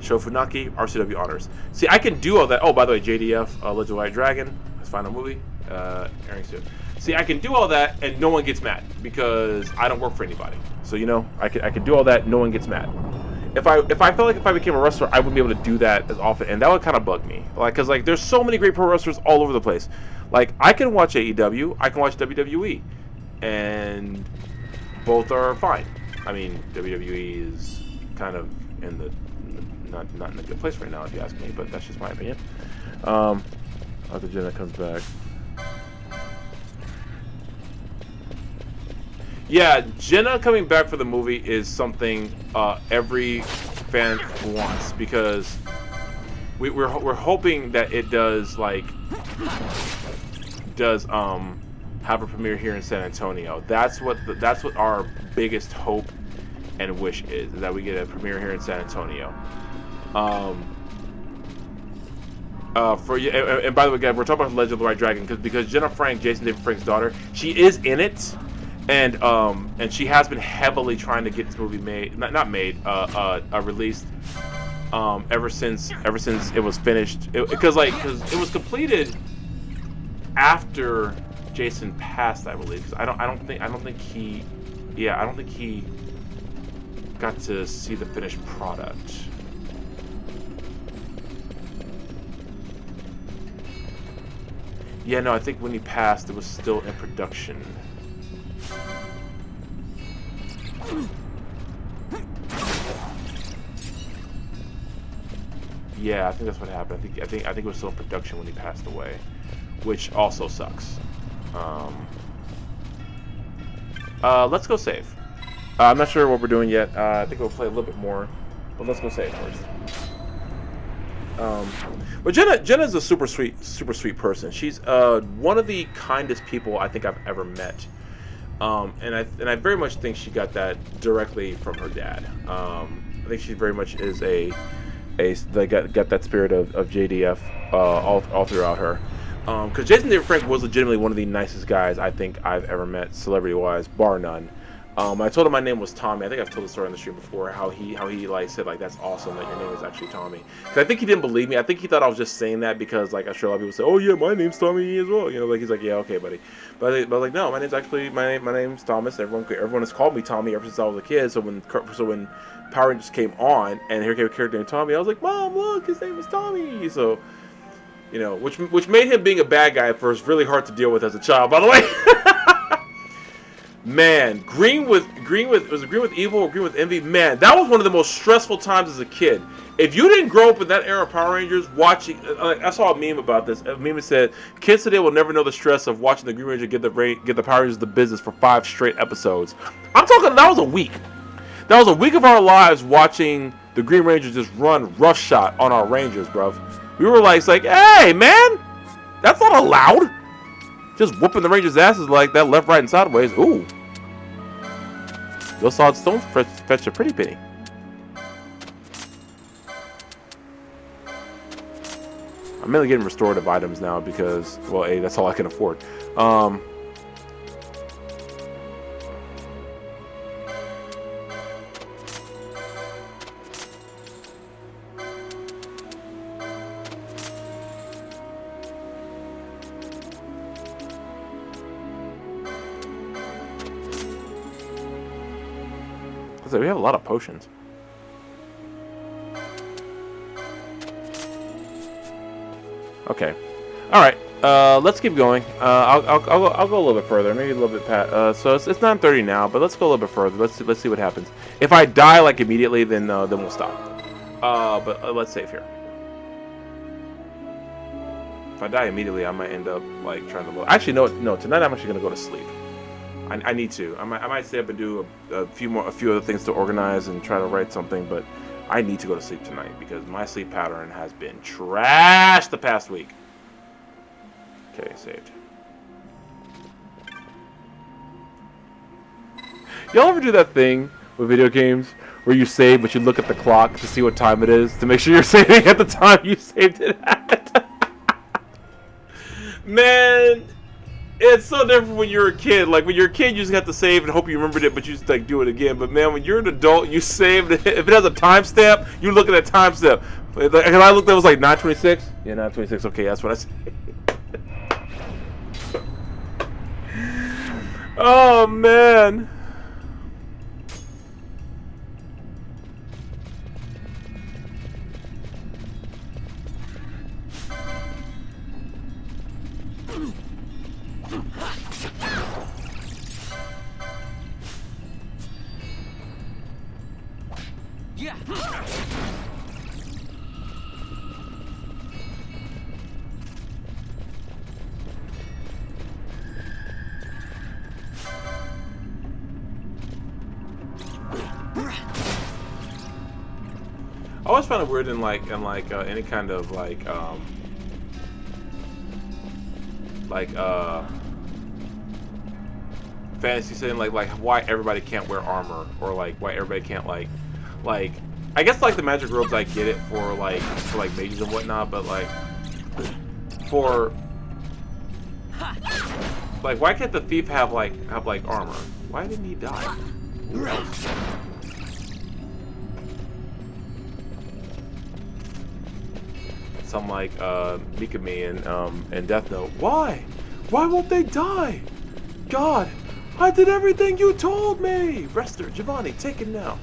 Shofunaki, RCW Honors. See, I can do all that. Oh, by the way, JDF, Legend of White Dragon, his final movie, airing soon. See, I can do all that and no one gets mad because I don't work for anybody. So, you know, I can do all that, no one gets mad. if I felt like if I became a wrestler, I wouldn't be able to do that as often, and that would kind of bug me. Like, cause like there's so many great pro wrestlers all over the place. Like I can watch AEW, I can watch WWE, and both are fine. I mean, WWE is kind of in the not in a good place right now, if you ask me, but that's just my opinion. After Jenna comes back. Yeah, Jenna coming back for the movie is something every fan wants, because we're hoping that it does have a premiere here in San Antonio. That's what our biggest hope and wish is that we get a premiere here in San Antonio. And by the way, guys, we're talking about Legend of the White Dragon because Jenna Frank, Jason David Frank's daughter, she is in it. And she has been heavily trying to get this movie made, released, ever since it was finished. Because it was completed after Jason passed, I believe. Because I don't think he got to see the finished product. Yeah, no, I think when he passed, it was still in production. Yeah, I think that's what happened. I think it was still in production when he passed away, which also sucks. Let's go save. I'm not sure what we're doing yet. I think we'll play a little bit more, but let's go save first. But Jenna's a super sweet person. She's one of the kindest people I think I've ever met. And I very much think she got that directly from her dad. I think she very much is they got that spirit of JDF all throughout her. Because Jason David Frank was legitimately one of the nicest guys I think I've ever met, celebrity-wise, bar none. I told him my name was Tommy. I think I've told the story on the stream before, how he like said like that's awesome that your name is actually Tommy. Because I think he didn't believe me. I think he thought I was just saying that because like I'm sure a lot of people say, oh yeah, my name's Tommy as well. You know, like he's like, yeah, okay, buddy. But I was like, no, my name's Thomas. Everyone has called me Tommy ever since I was a kid. So when Power Rangers came on and here came a character named Tommy, I was like, Mom, look, his name is Tommy. So, you know, which made him being a bad guy at first really hard to deal with as a child, by the way. Man, green with evil or green with envy? Man, that was one of the most stressful times as a kid. If you didn't grow up in that era of Power Rangers, watching, I saw a meme about this. A meme said, "Kids today will never know the stress of watching the Green Ranger get the Power Rangers the business for 5 straight episodes." I'm talking, that was a week. That was a week of our lives watching the Green Rangers just run roughshod on our Rangers, bruv. We were like, hey, man, that's not allowed. Just whooping the Rangers' asses like that, left, right, and sideways. Ooh. Those solid stones fetch a pretty penny. I'm mainly getting restorative items now because, well, A, that's all I can afford. So we have a lot of potions. Okay, all right. Let's keep going. I'll go a little bit further, maybe a little bit past. So it's 9:30 now, but let's go a little bit further. Let's see what happens. If I die like immediately, then we'll stop. But let's save here. If I die immediately, I might end up like trying to load. Actually, no. Tonight I'm actually gonna go to sleep. I need to. I might stay up and do a few other things to organize and try to write something, but I need to go to sleep tonight because my sleep pattern has been trashed the past week. Okay, saved. Y'all ever do that thing with video games where you save but you look at the clock to see what time it is to make sure you're saving at the time you saved it at? Man, it's so different when you're a kid. Like, when you're a kid, you just have to save and hope you remembered it, but you just, like, do it again. But, man, when you're an adult, you save it. If it has a timestamp, you look at that timestamp. And I looked, that was, like, 9:26? Yeah, 9:26. Okay, that's what I said. Oh, man. I always find it weird in any kind of fantasy setting, like why everybody can't wear armor, or like why everybody can't like I guess like the magic robes, I get it for mages and whatnot, but like why can't the thief have armor? Why didn't he die? Who else? Some like Mikami and Death Note. Why? Why won't they die? God, I did everything you told me! Wrestler, Giovanni, take it now.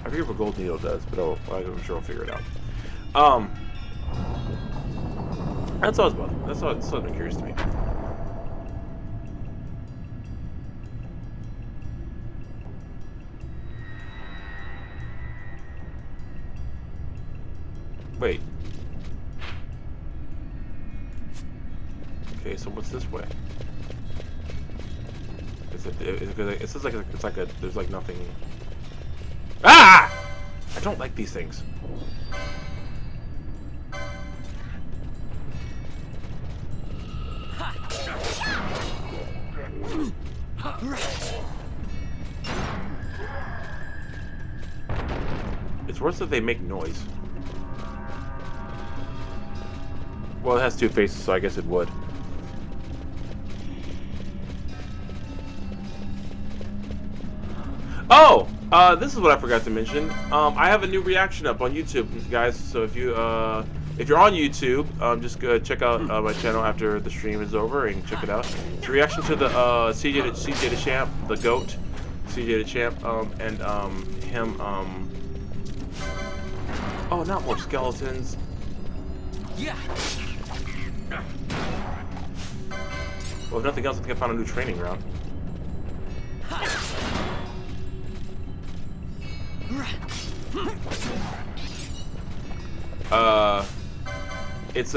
I forget what Gold Needle does, but I'm sure I'll figure it out. That's all it's about. That's all been curious to me. Wait. Okay, so what's this way? It says like there's like nothing. Ah! I don't like these things. It's worse that they make noise. Well, it has two faces, so I guess it would. Oh! This is what I forgot to mention. I have a new reaction up on YouTube, guys. So if you're on YouTube, just go check out my channel after the stream is over and check it out. It's a reaction to the CJ the Champ, the GOAT, CJ the Champ, and him. Oh, not more skeletons. Yeah. Well, if nothing else, I think I found a new training ground. It's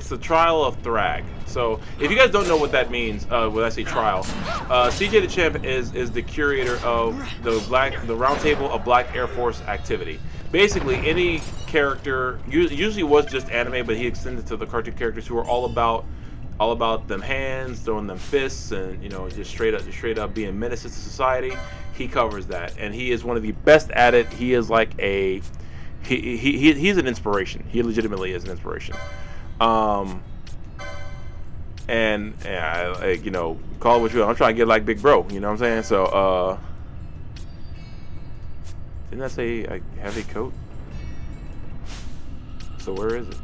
the trial of Thrag. So if you guys don't know what that means, when I say trial, CJ the Champ is the curator of the round table of Black Air Force activity. Basically, any character usually was just anime, but he extended to the cartoon characters who are all about them hands, throwing them fists, and just straight up being menaces to society. He covers that, and he is one of the best at it. He is like he's an inspiration. He legitimately is an inspiration. And yeah, call it what you want. I'm trying to get like Big Bro. You know what I'm saying? So didn't I say a heavy coat? So where is it?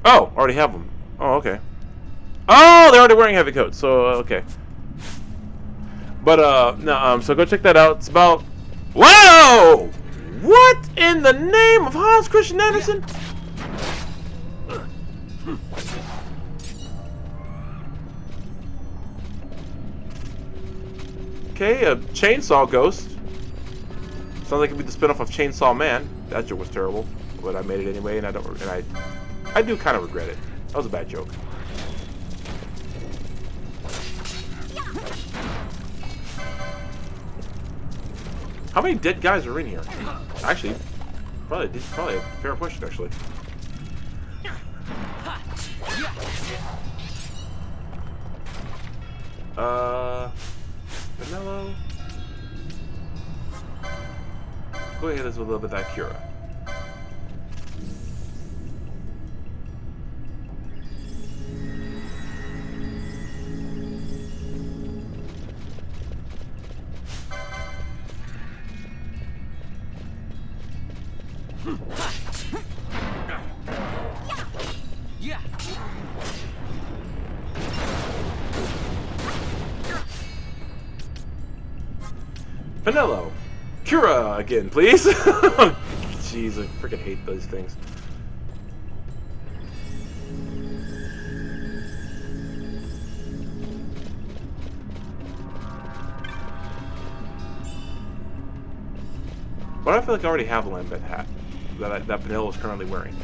Oh, already have them. Oh, okay. Oh, they're already wearing heavy coats. So okay. But no, so go check that out. It's about. Whoa! What in the name of Hans Christian Andersen? Okay, a Chainsaw Ghost. Sounds like it'd be the spinoff of Chainsaw Man. That joke was terrible, but I made it anyway, and I do kind of regret it. That was a bad joke. How many dead guys are in here? Actually, probably a fair question, actually. Vanillo. Go ahead, let's do a little bit of that Cura. Pinello. Cura again, please. Jeez, I freaking hate those things. But I feel like I already have a Lambeth hat that Pinello is currently wearing.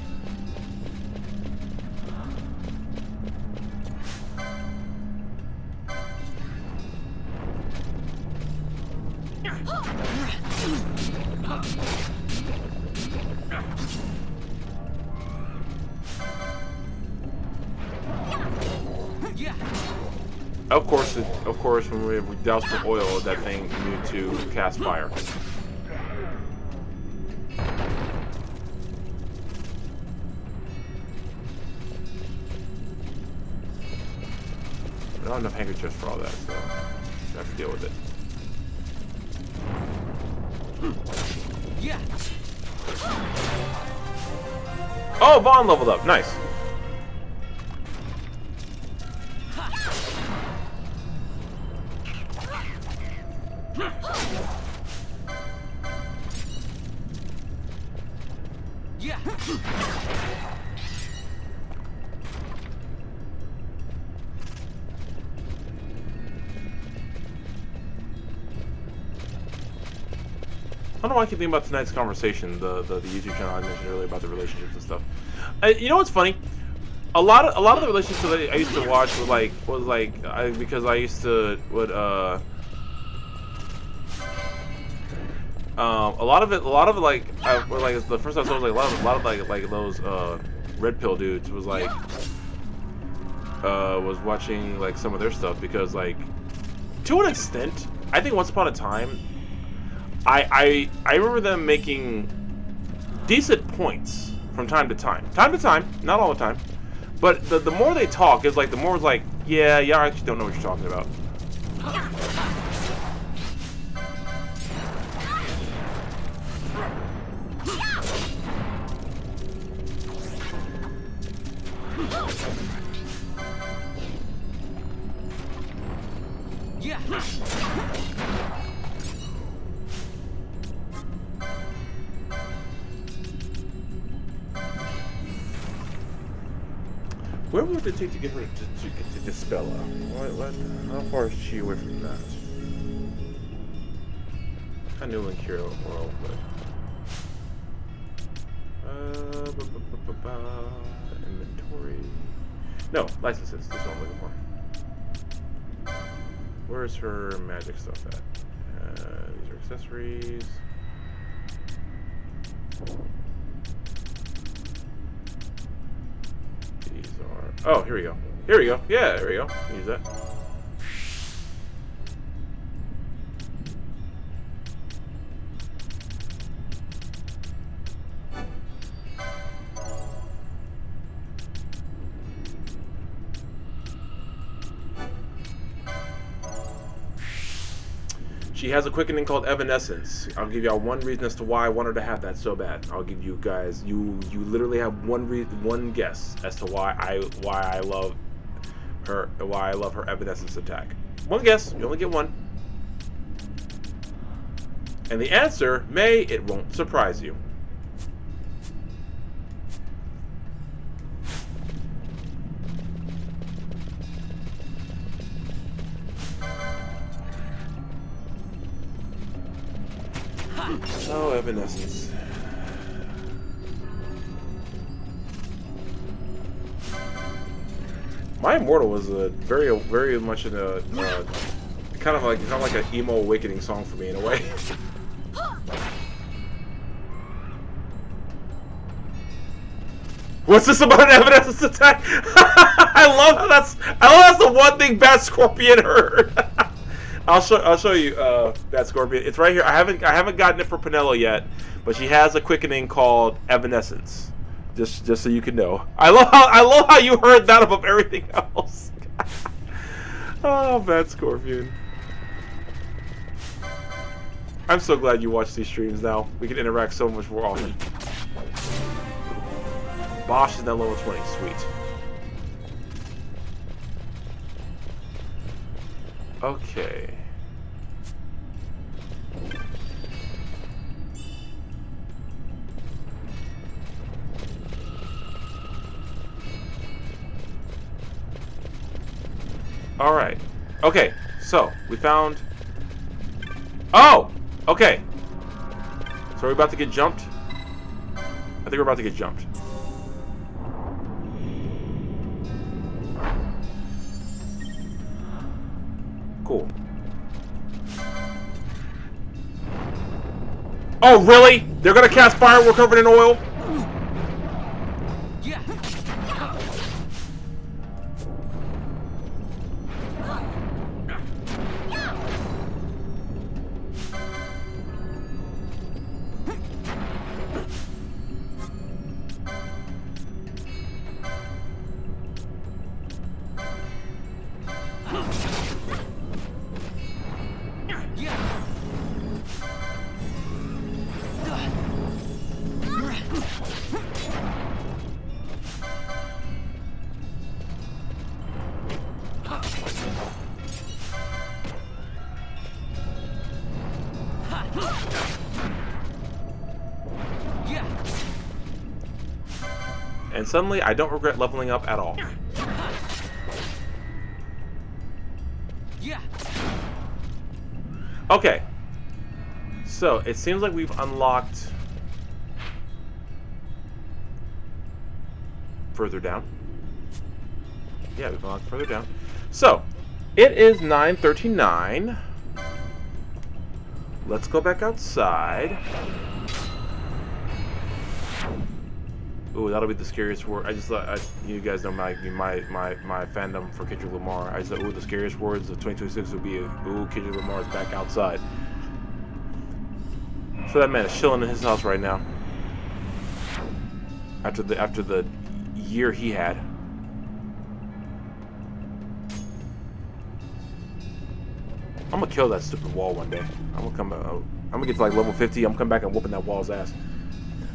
Of course, when we doused with oil, that thing knew to cast fire. I don't have enough handkerchiefs for all that, so I have to deal with it.
Yeah.
Oh, Vaughn leveled up. Nice.
Yeah.
I don't know why I keep thinking about tonight's conversation, the YouTube channel I mentioned earlier about the relationships and stuff. You know what's funny? A lot of the relationships that I used to watch because I used to a lot of it like the first time I saw it was like a lot of like those red pill dudes was like was watching like some of their stuff because like to an extent I think once upon a time I remember them making decent points from time to time, not all the time, but the more they talk is like the more it's like yeah I actually don't know what you're talking about.
Yeah.
Where would it take to get her to get to Dispella? What? How far is she away from that? I knew in Cure World, but inventory. No, licenses. That's what I'm looking for. Where's her magic stuff at? These are accessories. These are. Oh, here we go. Here we go. Yeah, there we go. Use that. She has a quickening called Evanescence. I'll give y'all one reason as to why I want her to have that so bad. I'll give you guys. You literally have one guess as to why I love her. Why I love her Evanescence attack. One guess. You only get one. And the answer it won't surprise you. Oh, Evanescence. My Immortal was a very much in a kind of like an emo awakening song for me in a way. What's this about an Evanescence attack? I love how that's the one thing Bat Scorpion heard. I'll show you that Scorpion. It's right here. I haven't gotten it for Pinello yet, but she has a quickening called Evanescence. Just so you can know. I love how you heard that above everything else. Oh, Bad Scorpion. I'm so glad you watch these streams now. We can interact so much more often. Bosch is now level 20. Sweet. Okay. All right. Okay. So we found. Oh. Okay. So we're about to get jumped. I think we're about to get jumped. Cool. Oh, really? They're gonna cast firework covered in oil?
Yeah.
And suddenly, I don't regret leveling up at all.
Yeah.
Okay. So, it seems like we've unlocked... further down. Yeah, we've unlocked further down. So, it is 9:39. Let's go back outside. Ooh, that'll be the scariest word. I just thought, you guys know my fandom for Kendrick Lamar. I said, ooh, the scariest words of 2026 would be, ooh, Kendrick Lamar is back outside. So that man is chilling in his house right now. After the year he had. I'm gonna kill that stupid wall one day. I'm gonna get to like level 50. I'm gonna come back and whooping that wall's ass.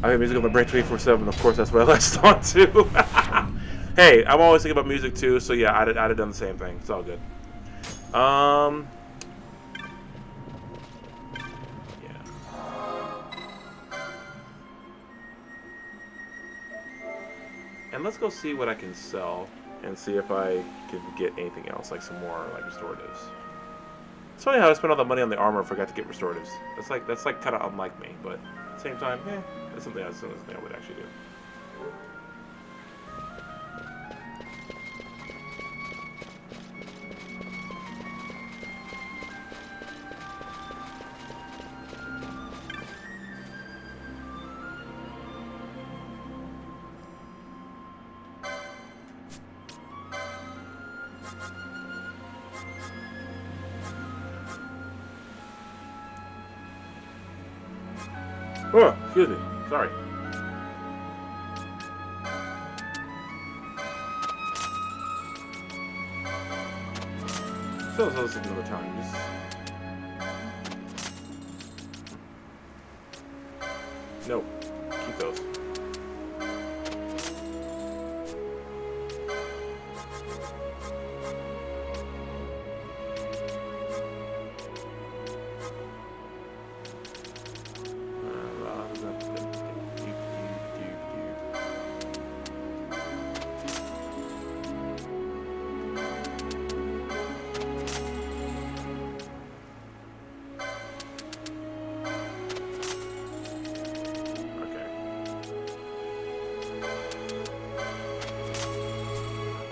I have music on the brain 24/7. Of course, that's what I latched on to. Hey, I'm always thinking about music too. So yeah, I'd have done the same thing. It's all good. Yeah. And let's go see what I can sell and see if I can get anything else, like some more like restoratives. It's funny how I spent all that money on the armor and forgot to get restoratives. That's like kind of unlike me, but at the same time, that's something I would actually do. Oh, excuse me. Sorry. So let's another time. Just... No. Keep those.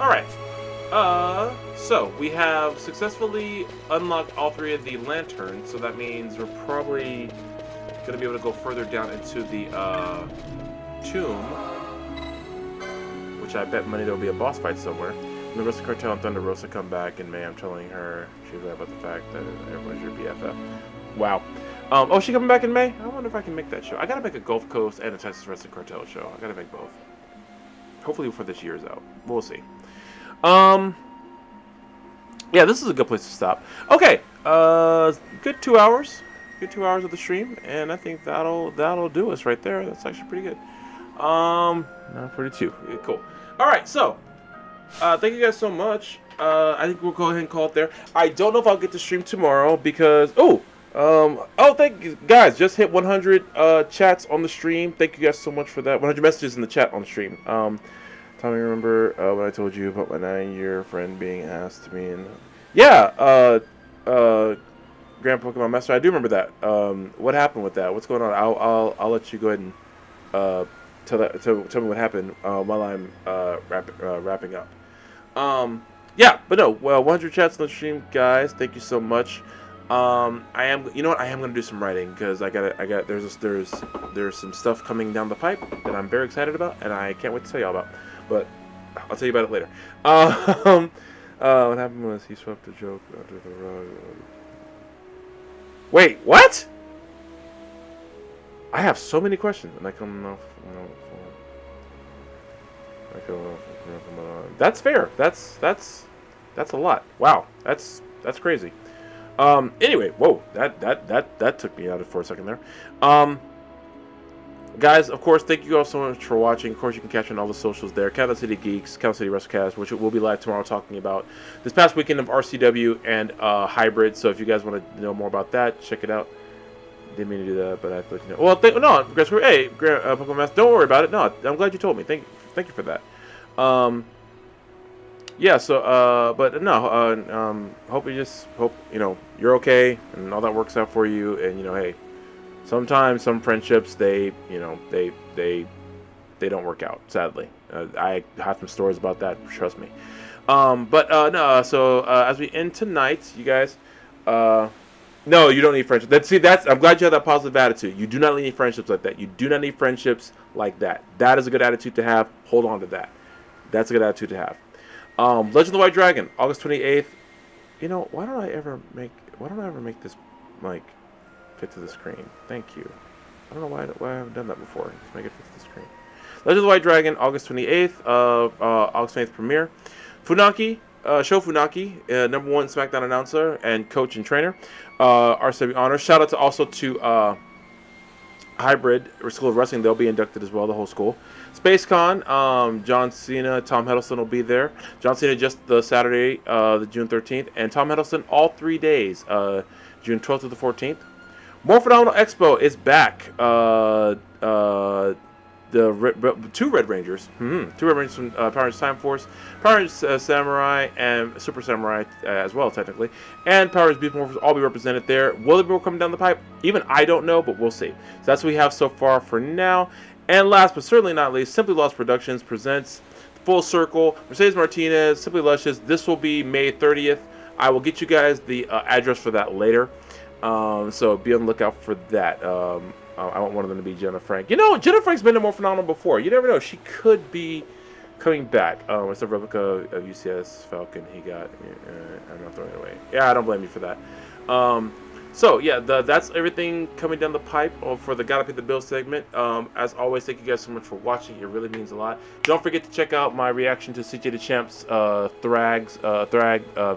Alright, so we have successfully unlocked all three of the lanterns, so that means we're probably going to be able to go further down into the tomb, which I bet money there will be a boss fight somewhere. When the rest of the cartel and Thunder Rosa come back in May, I'm telling her she's right about the fact that everyone's your BFF. Wow. Oh, she coming back in May? I wonder if I can make that show. I got to make a Gulf Coast and a Texas Wrestling Cartel show. I got to make both. Hopefully before this year's out. We'll see. Yeah, this is a good place to stop. Okay, good 2 hours. Good 2 hours of the stream, and I think that'll do us right there. That's actually pretty good. 42. Yeah, cool. All right, so thank you guys so much. I think we'll go ahead and call it there. I don't know if I'll get to stream tomorrow because thank you guys. Just hit 100 chats on the stream. Thank you guys so much for that. 100 messages in the chat on the stream. Tommy, remember when I told you about my 9-year friend being asked to me and yeah, Grand Pokemon Master, I do remember that. What happened with that? What's going on? I'll let you go ahead and tell me what happened while I'm wrapping up. Yeah, but no. Well, 100 chats on the stream, guys. Thank you so much. I am, you know what? I am gonna do some writing because there's some stuff coming down the pipe that I'm very excited about, and I can't wait to tell y'all about. But I'll tell you about it later. What happened was he swept the joke under the rug. Wait, what? I have so many questions, and I come off. That's fair. That's a lot. Wow, that's crazy. Anyway, whoa, that took me out of for a second there. Guys, of course, thank you all so much for watching. Of course, you can catch on all the socials there. Kansas City Geeks, Kansas City WrestleCast, which will be live tomorrow, talking about this past weekend of RCW and Hybrid. So if you guys want to know more about that, check it out. Didn't mean to do that, but I thought you know. Well, no, hey, Pokemon Master, don't worry about it. No, I'm glad you told me. Thank you for that. Yeah. So, but no. Hope you know you're okay and all that works out for you. And you know, hey, sometimes some friendships they don't work out. Sadly, I have some stories about that. Trust me. But no. So as we end tonight, you guys. No, you don't need friendships. I'm glad you have that positive attitude. You do not need friendships like that. You do not need friendships like that. That is a good attitude to have. Hold on to that. That's a good attitude to have. Legend of the White Dragon, August 28th. You know, why don't I ever make this like fit to the screen? Thank you. I don't know why I haven't done that before. Just make it fit to the screen. Legend of the White Dragon, August 28th. August 28th premiere. Funaki. Sho Funaki, #1 SmackDown announcer and coach and trainer. RCW Honor. Shout out also to Hybrid School of Wrestling. They'll be inducted as well, the whole school. SpaceCon, John Cena, Tom Hiddleston will be there. John Cena just the Saturday, the June 13th, and Tom Hiddleston all 3 days, June 12th to the 14th. More Phenomenal Expo is back. Two Red Rangers from Power Rangers Time Force, Power Rangers Samurai, and Super Samurai as well, technically, and Power Rangers Beast Morphers all be represented there. Will there be more coming down the pipe? Even I don't know, but we'll see. So that's what we have so far for now. And last but certainly not least, Simply Lost Productions presents Full Circle, Mercedes Martinez, Simply Luscious. This will be May 30th. I will get you guys the address for that later. So be on the lookout for that. I want one of them to be Jenna Frank. You know, Jenna Frank's been more phenomenal before. You never know. She could be coming back. It's a replica of UCS Falcon he got. I'm not throwing it away. Yeah, I don't blame you for that. So, yeah, that's everything coming down the pipe for the Gotta Pay the Bill segment. As always, thank you guys so much for watching. It really means a lot. Don't forget to check out my reaction to CJ the Champ's Thrag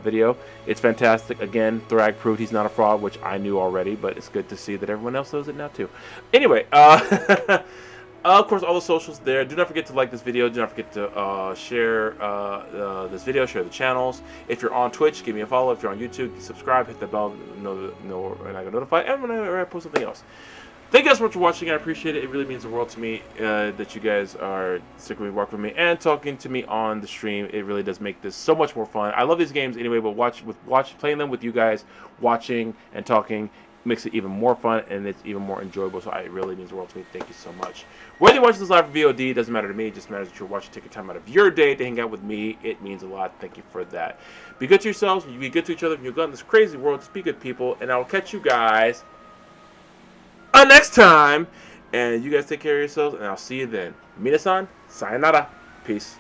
video. It's fantastic. Again, Thrag proved he's not a fraud, which I knew already, but it's good to see that everyone else knows it now, too. Anyway, of course, all the socials there. Do not forget to like this video. Do not forget to share this video. Share the channels. If you're on Twitch, give me a follow. If you're on YouTube, subscribe. Hit the bell. And I get notified. And when I post something else. Thank you guys so much for watching. I appreciate it. It really means the world to me that you guys are sticking with, working with me, and talking to me on the stream. It really does make this so much more fun. I love these games anyway, but playing them with you guys, watching and talking, makes it even more fun and it's even more enjoyable. So it really means the world to me. Thank you so much. Whether you watch this live or VOD, doesn't matter to me. It just matters that you're watching. Take your time out of your day to hang out with me. It means a lot. Thank you for that. Be good to yourselves. Be good to each other. When you're going in this crazy world, just be good people. And I will catch you guys next time. And you guys take care of yourselves. And I'll see you then. Minasan, sayonara. Peace.